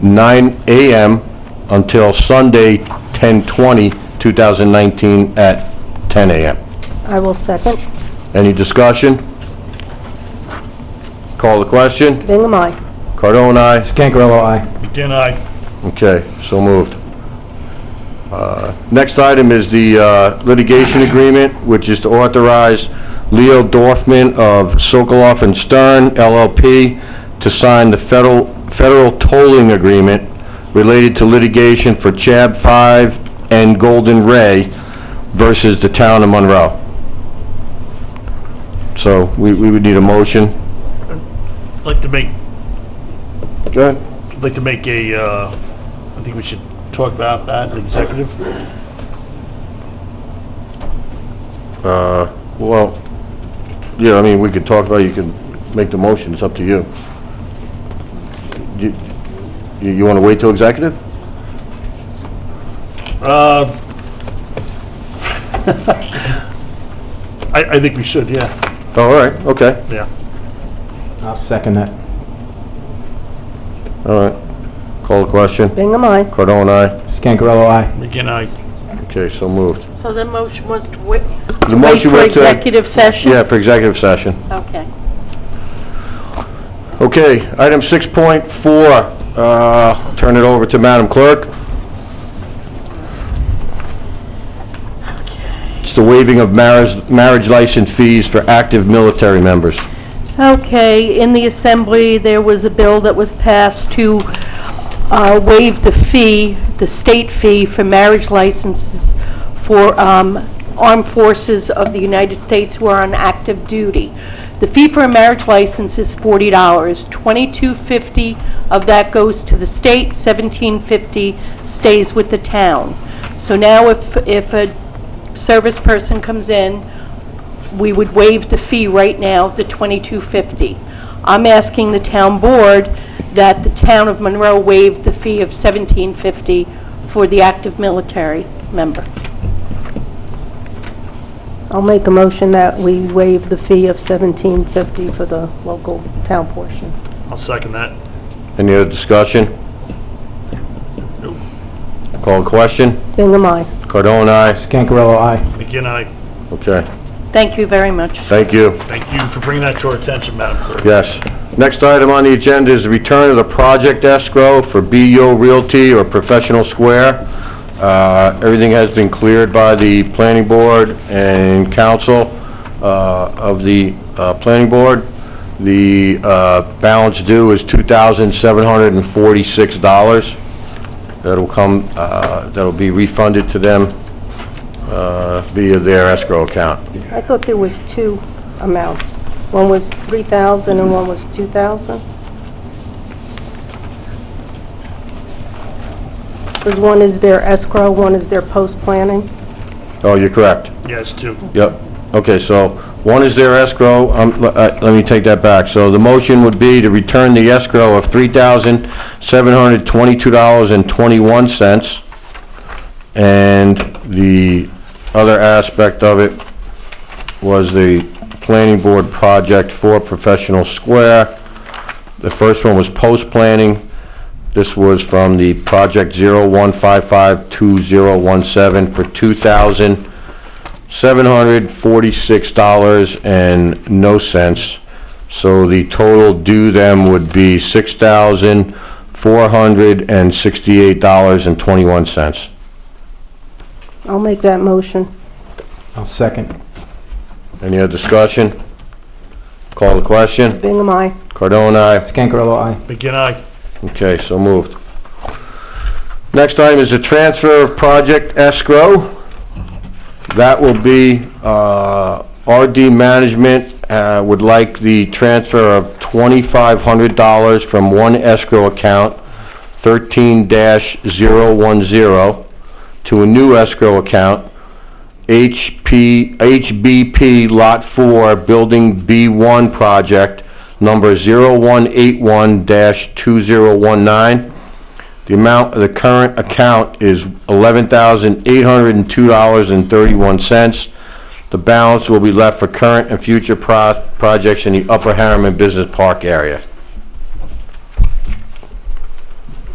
9 a.m. until Sunday, 10/20/2019 at 10 a.m. I will second. Any discussion? Call the question. Bingham, aye. Cardone, aye. Scancarello, aye. McGinn, aye. Okay, so moved. Next item is the litigation agreement, which is to authorize Leo Dorfman of Sokoloff and Stern LLP to sign the federal tolling agreement related to litigation for Chab 5 and Golden Ray versus the town of Monroe. So we would need a motion. I'd like to make, Go ahead. I'd like to make a, I think we should talk about that, the executive. Well, yeah, I mean, we could talk about, you can make the motion, it's up to you. You want to wait till executive? I think we should, yeah. Oh, all right, okay, Yeah. I'll second that. all right. Call the question. Bingham, aye. Cardone, aye. Scangarello, aye. Again, Okay, so moved. So the motion was to wait The motion for went to... executive session? Yeah, for executive session. Okay. Okay, item 6.4, turn it over to Madam Clerk. It's the waiving of marriage license fees for active military members. Okay, in the Assembly, there was a bill that was passed to waive the fee, the state fee for marriage licenses for armed forces of the United States who are on active duty. The fee for a marriage license is $40. $22.50 of that goes to the state, $17.50 stays with the town. So now if a service person comes in, we would waive the fee right now, the $22.50. I'm asking the town board that the town of Monroe waive the fee of $17.50 for the active military member. I'll make a motion that we waive the fee of $17.50 for the local town portion. I'll second that. Any other discussion? Call the question. Bingham, aye. Cardone, aye. Scangarello, aye. Again, Okay, Thank you very much. thank you. thank you for bringing that to our attention, Madam Clerk. Yes. Next item on the agenda is the return of the project escrow for BO Realty or Professional Square. Everything has been cleared by the planning board and council of the planning board. The balance due is $2,746. That'll be refunded to them via their escrow account. I thought there was two amounts. One was $3,000 and one was $2,000? Because one is their escrow, one is their post-planning? Oh, you're correct. Yes, two. Yep. Okay, so one is their escrow. Let me take that back. So the motion would be to return the escrow of $3,722.21. And the other aspect of it was the planning board project for Professional Square. The first one was post-planning. This was from the project 01552017 for $2,746.00. So the total due them would be $6,468.21. I'll make that motion. I'll second. Any other discussion? Call the question. Bingham, aye. Cardone, aye. Scangarello, aye. Again, aye. Okay, so moved. Next item is the transfer of project escrow. That will be, RD Management would like the transfer of $2,500 from one escrow account, 13-010, to a new escrow account, HBP Lot 4, Building B1 Project, number 0181-2019. The amount of the current account is $11,802.31. The balance will be left for current and future projects in the Upper Harriman Business Park area.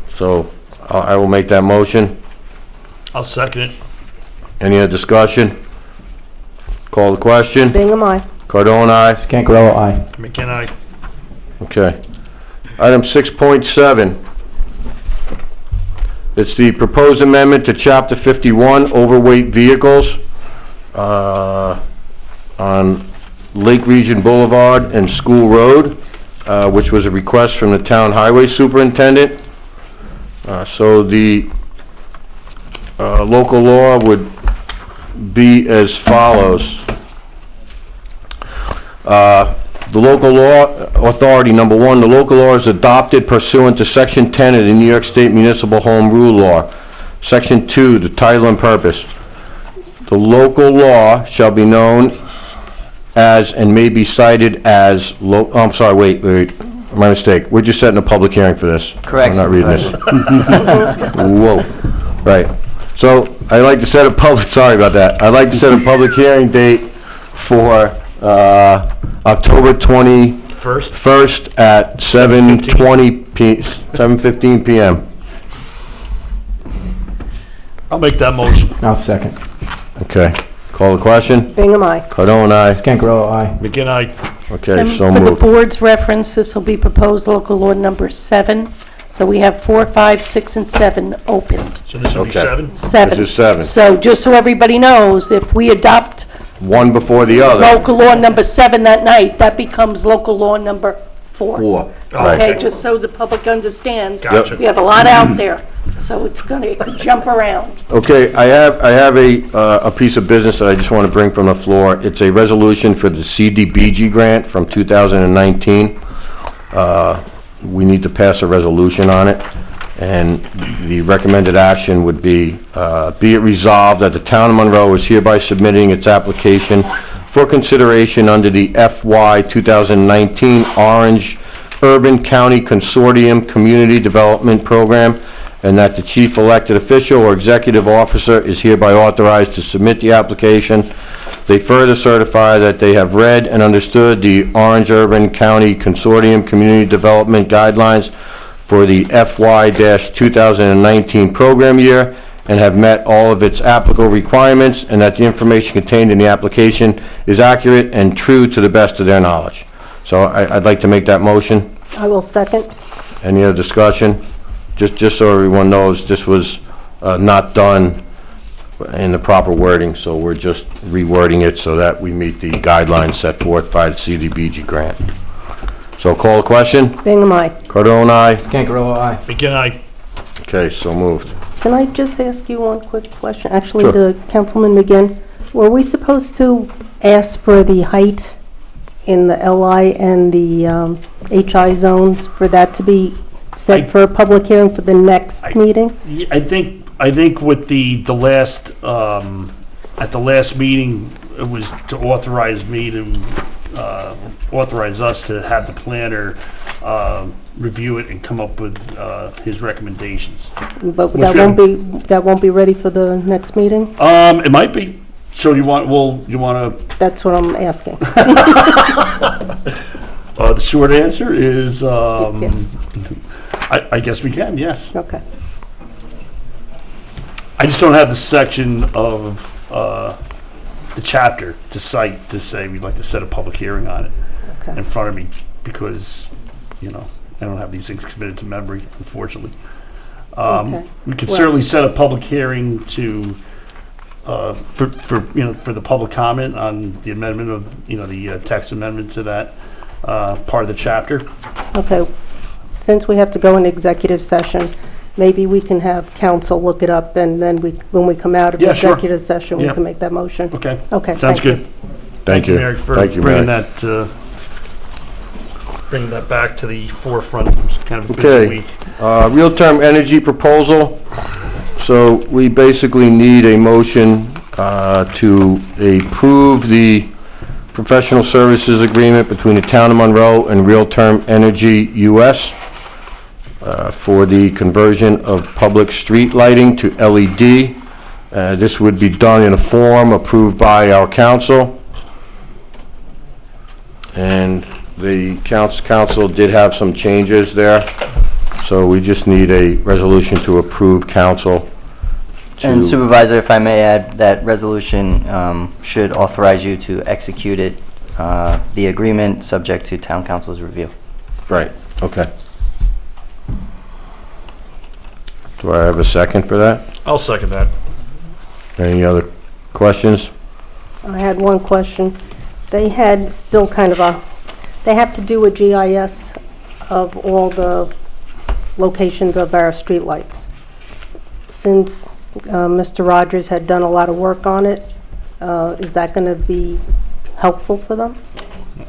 So I will make that motion. I'll second it. Any other discussion? Call the question. Bingham, aye. Cardone, aye. Scangarello, aye. Again, aye. Okay. Item 6.7. It's the proposed amendment to Chapter 51, overweight vehicles on Lake Region Boulevard and School Road, which was a request from the town highway superintendent. So the local law would be as follows. The local law authority, number one, the local law is adopted pursuant to Section 10 of the New York State Municipal Home Rule Law. Section 2, the title and purpose. The local law shall be known as and may be cited as, I'm sorry, wait, my mistake. We're just setting a public hearing for this. Correct, I'm not reading this. Whoa, right. So I'd like to set a public, sorry about that. I'd like to set a public hearing date for October 21st at 7:15 p.m. I'll make that motion. I'll second. Okay. Call the question? Bingham, aye. Cardone, aye. Scangarello, aye. McGinn, aye. Okay, And so for the moved. board's reference, this will be proposed local law number 7. So we have 4, 5, 6, and 7 opened. So this will be Okay. 7? 7. This is 7. So just so everybody knows, if we adopt One before the other. local law number 7 that night, that becomes local law number 4. 4. Okay, Right. just so the public understands. Gotcha. We have a lot out there, so it could jump around. Okay, I have a piece of business that I just want to bring from the floor. It's a resolution for the CDBG grant from 2019. We need to pass a resolution on it, and the recommended action would be it resolved that the town of Monroe is hereby submitting its application for consideration under the FY 2019 Orange Urban County Consortium Community Development Program, and that the chief elected official or executive officer is hereby authorized to submit the application. They further certify that they have read and understood the Orange Urban County Consortium Community Development Guidelines for the FY-2019 program year and have met all of its applicable requirements, and that the information contained in the application is accurate and true to the best of their knowledge. So I'd like to make that motion. I will second. Any other discussion? Just so everyone knows, this was not done in the proper wording, so we're just rewording it so that we meet the guidelines set forth by the CDBG grant. So call the question? Bingham, aye. Cardone, aye. Scangarello, aye. McGinn, aye. Okay, so moved. Can I just ask you one quick question? Actually, Sure. to Councilman McGinn, were we supposed to ask for the height in the LI and the HI zones for that to be set for a public hearing for the next meeting? Yeah, I think with the last, at the last meeting, it was to authorize me to, authorize us to have the planner review it and come up with his recommendations. But Which that won't be ready for the next meeting? It might be. So you want to, That's what I'm asking. the short answer is, Yes. I guess we can, yes. Okay. I just don't have the section of the chapter to cite to say we'd like to set a public hearing on it Okay. in front of me because, I don't have these things committed to memory, unfortunately. Okay. We could Well- certainly set a public hearing to, for the public comment on the amendment of, the text amendment to that part of the chapter. Okay. Since we have to go into executive session, maybe we can have council look it up, and then when we come out of Yeah, sure. executive session, we Yeah. can make that motion. Okay. Okay, Sounds thank you. good. Thank you. Mary, for Thank you, bringing Mary. bringing that back to the forefront. It was kind of a busy Okay. week. Real-term energy proposal. So we basically need a motion to approve the professional services agreement between the town of Monroe and Real-Term Energy US for the conversion of public street lighting to LED. This would be done in a form approved by our council. And the council did have some changes there, so we just need a resolution to approve council to... And Supervisor, if I may add, that resolution should authorize you to execute it, the agreement, subject to town council's review. Right, okay. Do I have a second for that? I'll second that. Any other questions? I had one question. They had still kind of they have to do a GIS of all the locations of our streetlights. Since Mr. Rogers had done a lot of work on it, is that going to be helpful for them?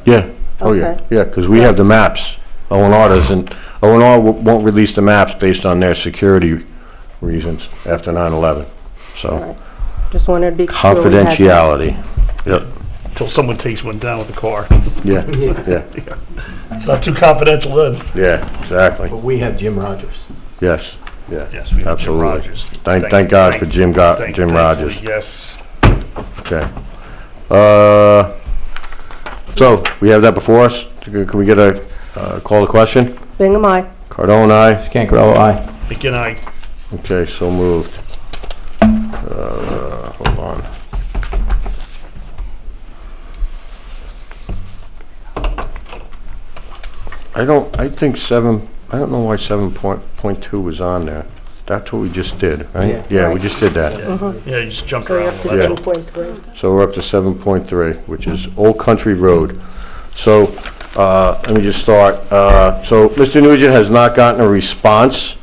Yeah, oh yeah, Okay. yeah, because we have the maps. O&R doesn't, O&R won't release the maps based on their security reasons after 9/11, All so right. Just wanted to be sure we had that. confidentiality. Yep. until someone takes one down with the car. Yeah, yeah, It's not too confidential then. yeah, exactly. But we have Jim Rogers. Yes, yeah. Yes, we have Jim Absolutely. Rogers. Thank God for Jim Rogers. Yes. Okay. So, we have that before us. Can we get a call to question? Bingham, aye. Cardone, aye. Scancarello, aye. Again, I, Okay, so moved. Hold on. I don't know why 7.2 was on there. That's what we just did, right? Yeah. Yeah, we just did that. yeah, you just jumped Going around. up to a little. 7.3. So we're up to 7.3, which is Old Country Road. So, let me just start. So Mr. Nugent has not gotten a response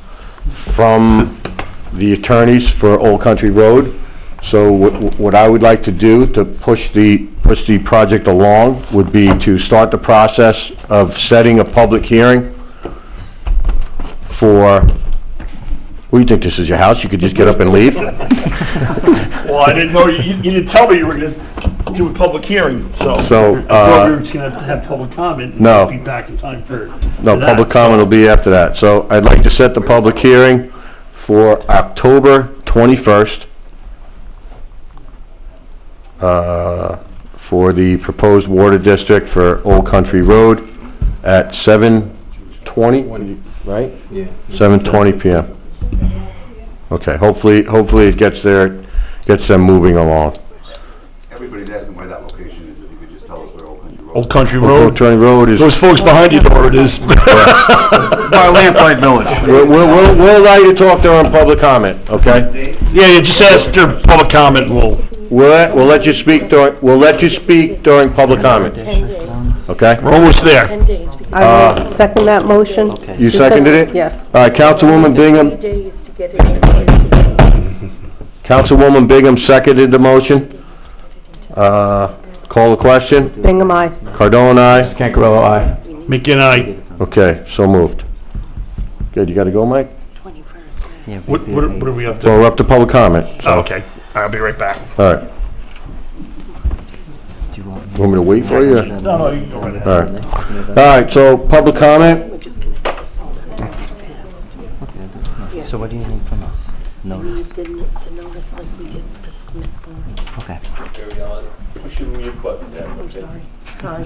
from the attorneys for Old Country Road. So what I would like to do to push the project along would be to start the process of setting a public hearing for, what do you think, this is your house? You could just get up and leave? Well, I didn't know, you didn't tell me you were gonna do a public hearing, so. So, I thought we were just gonna have public comment. No. And be back in time for No, that, public comment will so- be after that. So I'd like to set the public hearing for October 21st for the proposed water district for Old Country Road at 7:20, right? Yeah. 7:20 PM. Okay, hopefully it gets them moving along. Everybody's asking where that location is, if you could just tell us where Old Country Road is. Old Country Old Road, Country Road is, those folks behind you know where it is. By Lamplight Village. we'll allow you to talk during public comment, okay? Yeah, just ask their public comment, and We'll let you speak during public comment, 10 days. okay? we're almost there. 10 days. I will second that motion. You seconded it? Yes. All right, Councilwoman Bingham, 10 days to get it in. Councilwoman Bingham seconded the motion. Call the question. Bingham, aye. Cardone, aye. Scancarello, aye. Mickey and I, Okay, so moved. Good, you gotta go, Mike? Yeah, what are we up to? Well, we're up to public comment, so. Oh, okay, I'll be right back. All right. Do you want me Want me to wait for you? No, you can go right ahead. All right. All right, so public comment. So what do you need from us? Notice? The notice like we did with the Smith Barn. Okay. I'm sorry. Sorry.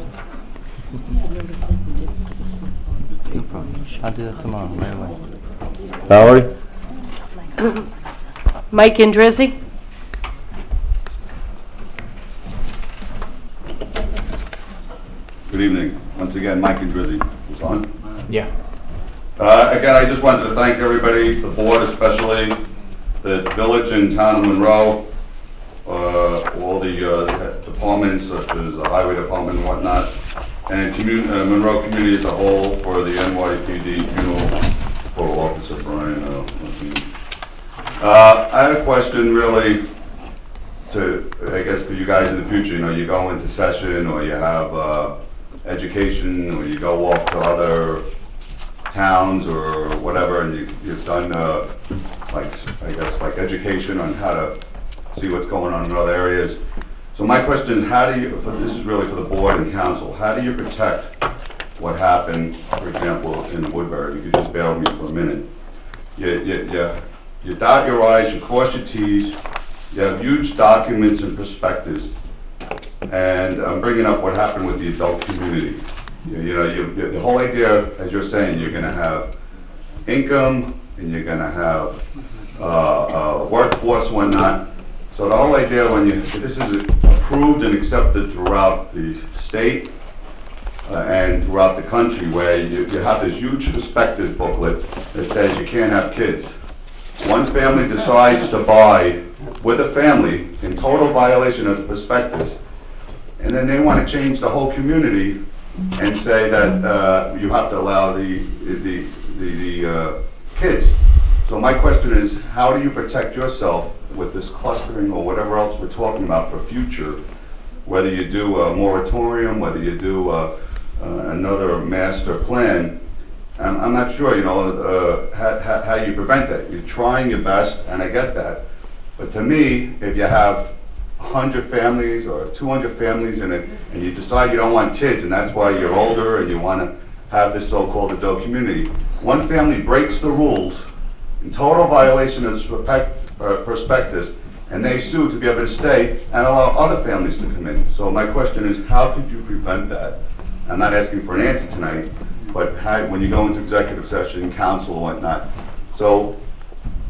The notice like we did with the Smith Barn. No problem. I'll do that tomorrow, right away. Valerie? Mike Andrizzi? Good evening. Once again, Mike and Drizzy is on. Yeah. Again, I just wanted to thank everybody, the board especially, the village and town of Monroe, all the departments such as the highway department and whatnot, and Monroe community as a whole for the NYPD funeral for Officer Brian. I have a question really to, I guess, for you guys in the future. You know, you go into session or you have education or you go off to other towns or whatever, and you've done like education on how to see what's going on in other areas. So my question is, how do you, this is really for the board and council, how do you protect what happened, for example, in Woodbury? You could just bear with me for a minute. You dot your i's, you cross your t's, you have huge documents and perspectives, and I'm bringing up what happened with the adult community. The whole idea, as you're saying, you're going to have income and you're going to have workforce, whatnot. So the whole idea, if this is approved and accepted throughout the state and throughout the country, where you have this huge perspective booklet that says you can't have kids. One family decides to buy with a family in total violation of the prospectus, and then they want to change the whole community and say that you have to allow the kids. So my question is, how do you protect yourself with this clustering or whatever else we're talking about for future, whether you do a moratorium, whether you do another master plan? I'm not sure, how you prevent that. You're trying your best, and I get that. But to me, if you have 100 families or 200 families in it, and you decide you don't want kids, and that's why you're older and you want to have this so-called adult community. One family breaks the rules in total violation of the prospectus, and they sue to be able to stay and allow other families to come in. So my question is, how could you prevent that? I'm not asking for an answer tonight, but when you go into executive session, council and whatnot. So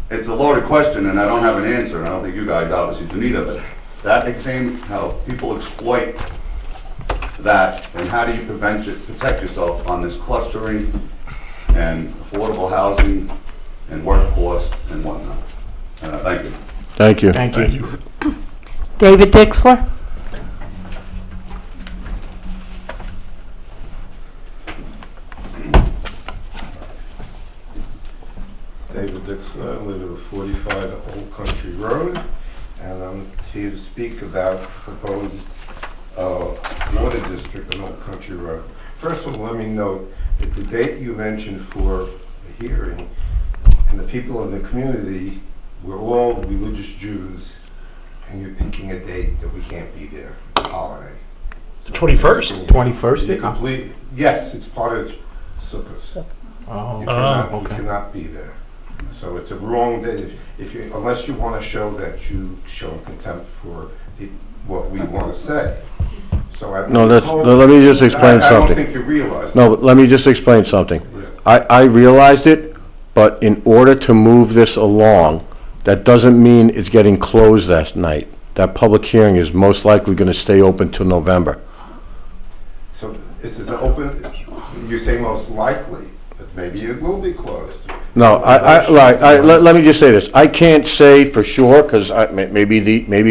it's a loaded question, and I don't have an answer, and I don't think you guys obviously do either, but that same, how people exploit that, and how do you protect yourself on this clustering and affordable housing and workforce and whatnot? Thank you. Thank you. Thank you. David Dixler? David Dixler, I live at 45 Old Country Road, and I'm here to speak about proposed water district on Old Country Road. First of all, let me note that the date you mentioned for the hearing and the people in the community, we're all religious Jews, and you're picking a date that we can't be there. It's a holiday. The 21st? 21st? Yes, it's part of Sukkot. Oh, You cannot be there. So it's a wrong day, unless you want to show that you show contempt for what we want to say. So let me just explain something. I don't think you realize. No, but let me just explain something. Yes. I realized it, but in order to move this along, that doesn't mean it's getting closed that night. That public hearing is most likely going to stay open till November. So this is an open, you say most likely, but maybe it will be closed. No, let me just say this. I can't say for sure, because maybe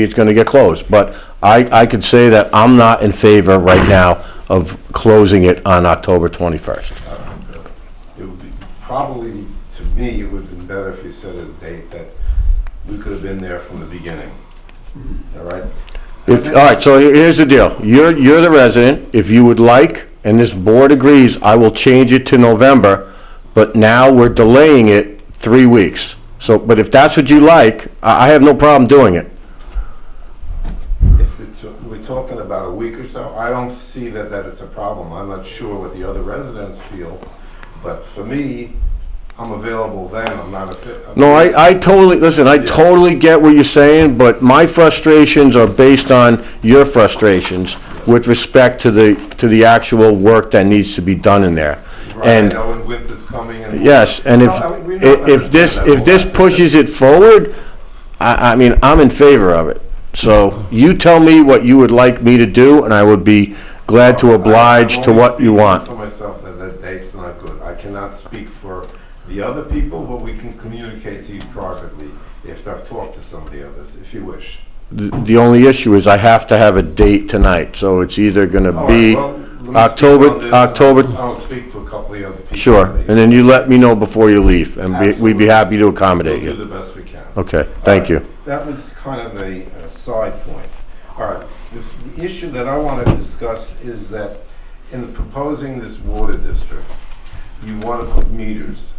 it's going to get closed, but I could say that I'm not in favor right now of closing it on October 21st. It would be, probably, to me, it would have been better if you set a date that we could have been there from the beginning. All right? All right, so here's the deal. You're the resident. If you would like, and this board agrees, I will change it to November, but now we're delaying it 3 weeks. So, but if that's what you like, I have no problem doing it. If we're talking about a week or so, I don't see that it's a problem. I'm not sure what the other residents feel, but for me, I'm available then. I'm not a fit. No, I totally, listen, I totally get what you're saying, but my frustrations are based on your frustrations with respect to the actual work that needs to be done in there. Right, And I know when winter's coming and. yes, and if this pushes it forward, I mean, I'm in favor of it. So you tell me what you would like me to do, and I would be glad to oblige to what you want. For myself, that the date's not good. I cannot speak for the other people, but we can communicate to you privately if I've talked to some of the others, if you wish. The only issue is I have to have a date tonight, so it's either going to All be right, well, let me speak on this. October. I'll speak to a couple of the other people. Sure, and then you let me know before you leave, and we'd be happy to accommodate We'll do you. the best we can. Okay, thank you. That was kind of a side point. All right, the issue that I want to discuss is that in proposing this water district, you want to put meters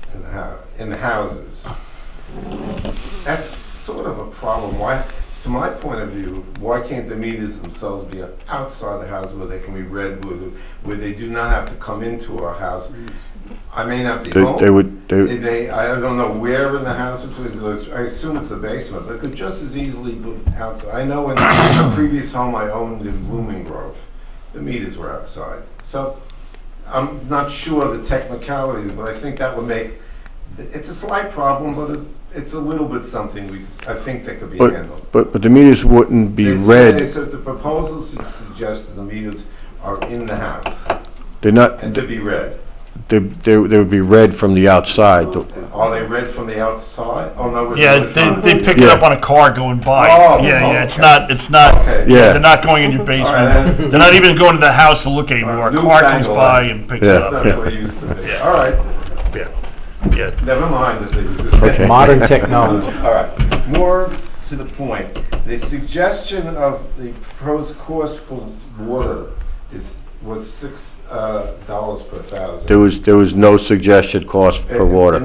in the houses. That's sort of a problem. Why, to my point of view, why can't the meters themselves be outside the house where they can be read, where they do not have to come into our house? I may not be home. I don't know where in the house it's, I assume it's the basement, but it could just as easily be outside. I know in a previous home I owned in Blooming Grove, the meters were outside. So I'm not sure the technicalities, but I think that would make, it's a slight problem, but it's a little bit something I think that could be handled. But the meters wouldn't be read. So the proposals suggest that the meters are in the house. They're not. And to be read. They would be read from the outside. Are they read from the outside? Oh, no. Yeah, they pick it up on a car going by. Yeah, it's not, okay. they're not going in your basement. They're not even going to the house to look anymore. A car comes by and picks it up. That's not what it used to be. All right. Yeah. Never mind, as they used to say. Modern technology. All right. More to the point. The suggestion of the proposed cost for water was $6 per thousand. There was no suggested cost for water.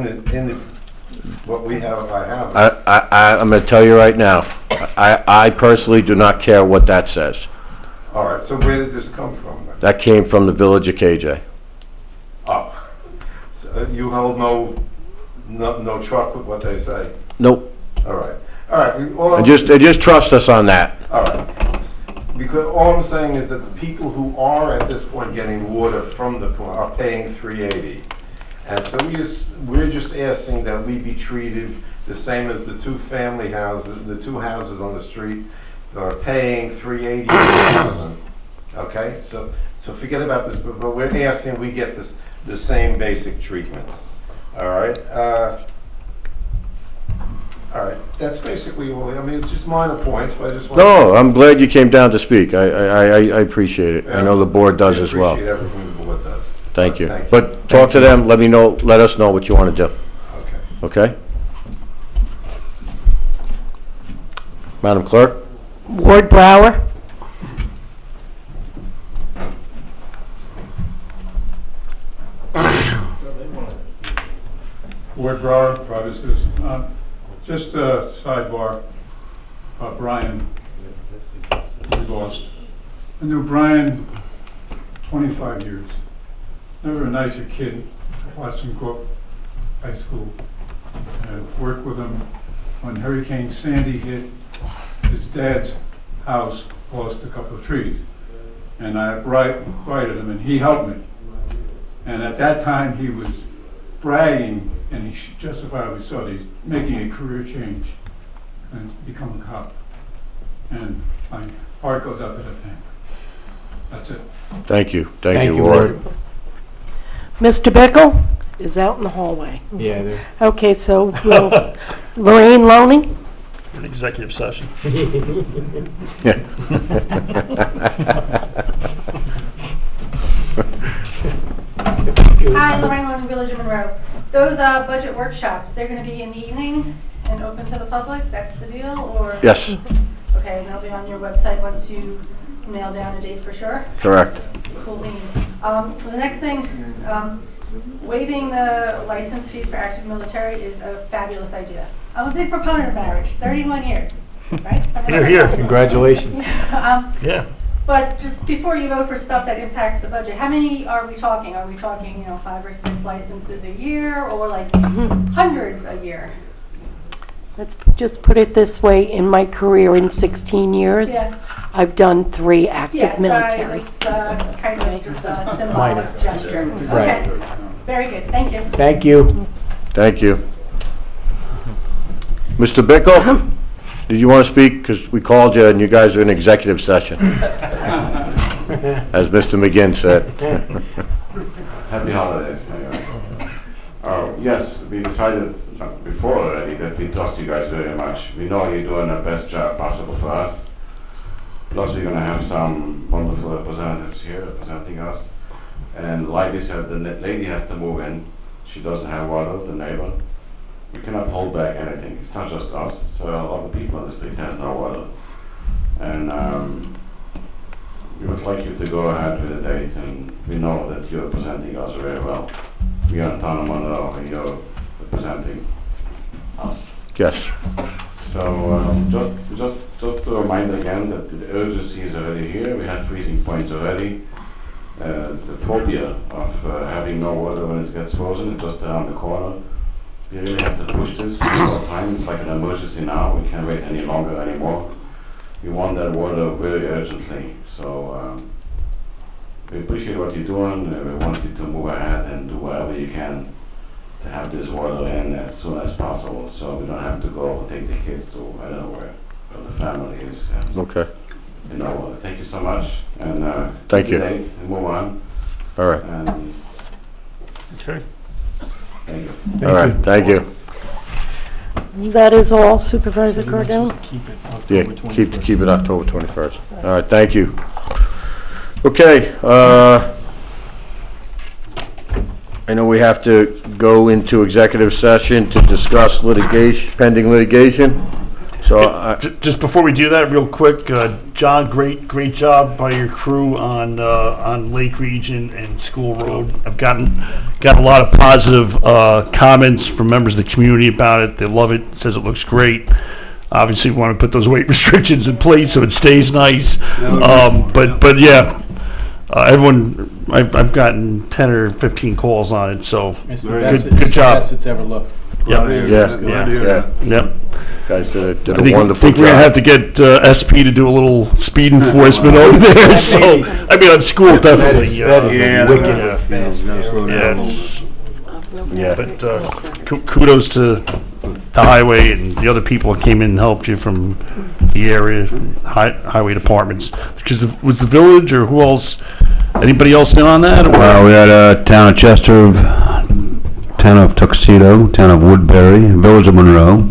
What we have, I have. I'm going to tell you right now, I personally do not care what that says. All right, so where did this come from then? That came from the village of KJ. Oh, so you hold no truck with what they say? Nope. All right, all right. And just trust us on that. All right. Because all I'm saying is that the people who are at this point getting water from the plant are paying $3.80. And so we're just asking that we be treated the same as the two houses on the street are paying $3.80. Okay, so forget about this, but we're asking we get the same basic treatment. All right. All right, that's basically what I mean, it's just minor points, but I just want No, I'm glad you came down to speak. I appreciate it. I know the board does as well. I appreciate everything the board does. Thank you. Thank you. But talk to them, let us know what you want to do. Okay. Okay? Madam Clerk? Ward Brower? Ward Brower, private citizen. Just a sidebar, Brian, we lost. I knew Brian 25 years. Never a nicer kid. Watched him go up high school. Worked with him when Hurricane Sandy hit. His dad's house lost a couple of trees. And I righted him and he helped me. And at that time he was bragging, and he justifiably so, that he's making a career change and become a cop. And my heart goes out to that family. That's it. Thank you. Thank you, Ward. Mr. Bickle is out in the hallway. Yeah, there. Okay, so Lorraine Loney? An executive session. Hi, Lorraine Logan, Village of Monroe. Those budget workshops, they're going to be in the evening and open to the public? That's the deal, or? Yes, Okay, and they'll be on your website once you nail down a date for sure? correct. Cool beans. The next thing, waiving the license fees for active military is a fabulous idea. I'm a big proponent of marriage, 31 years, right? Here, here. Congratulations. Yeah. But just before you vote for stuff that impacts the budget, how many are we talking? Are we talking, 5 or 6 licenses a year, or like hundreds a year? Let's just put it this way, in my career in 16 years, Yeah. I've done 3 active Yes, military. it's kind of just a Minor. symbolic gesture. Right. Okay, very good, thank you. Thank you. Thank you. Mr. Bickle, did you want to speak? Because we called you and you guys are in executive session, as Mr. McGinn said. Happy holidays. Yes, we decided before already that we trust you guys very much. We know you're doing the best job possible for us. Plus, we're going to have some wonderful representatives here representing us. And like we said, the lady has to move in. She doesn't have water, the neighbor. We cannot hold back anything. It's not just us, it's a lot of people in the street has no water. And we would like you to go ahead with the date, and we know that you're representing us very well. We are in Town of Monroe, and you're representing us. Yes. So just to remind again that the urgency is already here. We had freezing points already. The phobia of having no water when it gets frozen is just around the corner. We really have to push this one more time. It's like an emergency now. We can't wait any longer anymore. We want that water very urgently. So we appreciate what you're doing. We want you to move ahead and do whatever you can to have this water in as soon as possible, so we don't have to go take the kids to I don't know where the family is. Okay. Thank you so much, and Thank you. Date and move on. All right. And Okay. thank you. All right, thank you. That is all, Supervisor Cardone? Yeah, keep it October 21st. All right, thank you. Okay, I know we have to go into executive session to discuss litigation, pending litigation. So, Just before we do that, real quick, John, great job by your crew on Lake Region and School Road. I've got a lot of positive comments from members of the community about it. They love it. Says it looks great. Obviously, we want to put those weight restrictions in place so it stays nice. But yeah, everyone, I've gotten 10 or 15 calls on it. So good job. Best it's ever looked. Yep. guys did a I wonderful think we're gonna have job. to get SP to do a little speed enforcement over there. So I mean, on school definitely. That is yeah, a wicked yeah. fast. Yeah, it's- Yeah. but kudos to the highway and the other people that came in and helped you from the area, highway departments. Because was the village or who else? Anybody else in on that? Or? We had town of Chester, town of Tuxedo, town of Woodbury, village of Monroe,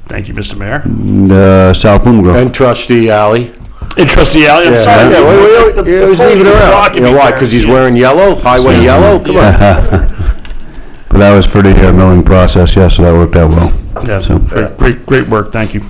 Thank you, Mr. Mayor. and South Bloomgrove. And Trustee Alley. And Trustee Alley, I'm Yeah, sorry. yeah, wait, The- yeah, the he was leaving podium around. blocking You know me why? there. Because he's Yeah. wearing yellow, highway yellow? Come on. But that was for the milling process, yeah, so that worked out well. Yeah, So- great work, thank you.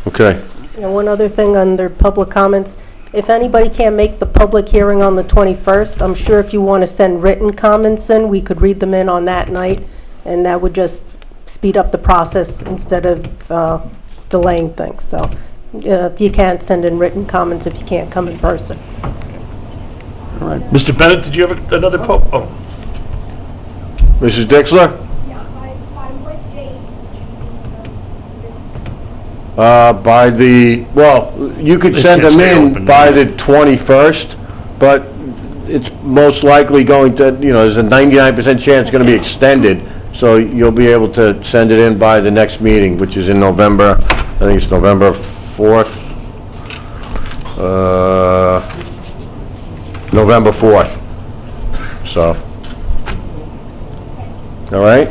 Okay. And one other thing under public comments, if anybody can't make the public hearing on the 21st, I'm sure if you want to send written comments in, we could read them in on that night, and that would just speed up the process instead of delaying things. So you can't send in written comments if you can't come in person. All right. Mr. Bennett, did you have another oh. Mrs. Dixler? By the, well, you could It's send gonna them stay in open, by yeah. the 21st, but it's most likely going to, there's a 99% chance it's going to be extended, so you'll be able to send it in by the next meeting, which is in November, I think it's November 4th. November 4th. So. All right?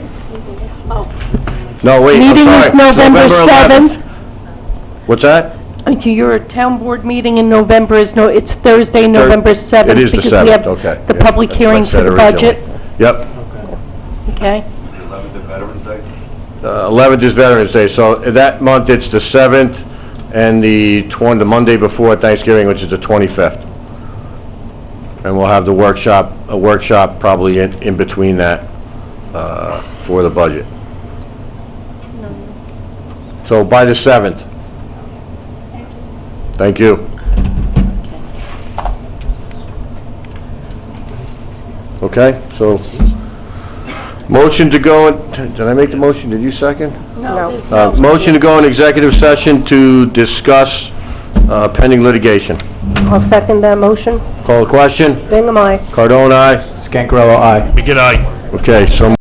No, wait, I'm Meeting is sorry. It's November 7th. What's that? Your town board meeting in November it's Thursday, November 7th. It is the Because 7th, we have okay. the Yeah, public that's what I hearing for said the originally. budget, Yep. okay? 11th of Veterans Day? 11th is Veterans Day, so that month it's the 7th and the Monday before Thanksgiving, which is the 25th. And we'll have a workshop probably in between that for the budget. So by the 7th. Thank you. Okay, so motion to go, did I make the motion? Did you second? No. Motion to go in executive session to discuss pending litigation. I'll second that motion. Call the question? Bingham, aye. Cardone, aye? Scancarello, aye. Good night. Okay, so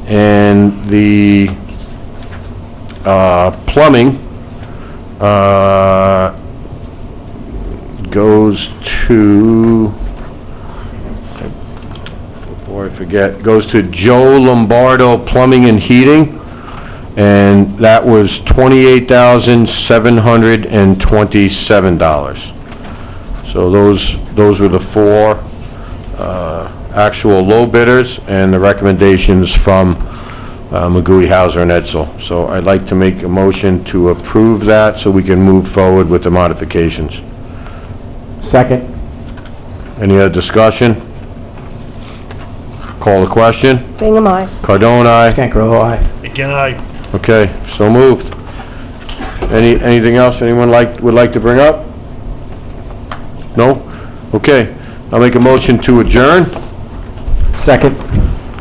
And the plumbing goes to, before I forget, goes to Joe Lombardo Plumbing and Heating, and that was $28,727. So those were the four actual low bidders and the recommendations from Magui, Hauser, and Edsel. So I'd like to make a motion to approve that so we can move forward with the modifications. Second. Any other discussion? Call the question. Bingham, aye. Cardone, aye. Scancarello, aye. Again, I, Okay, so moved. Anything else anyone would like to bring up? No? Okay, I'll make a motion to adjourn. Second.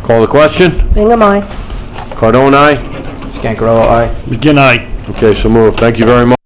Call the question. Bingham, aye. Cardone, aye. Scancarello, aye. again, I. Okay, so moved. Thank you very much.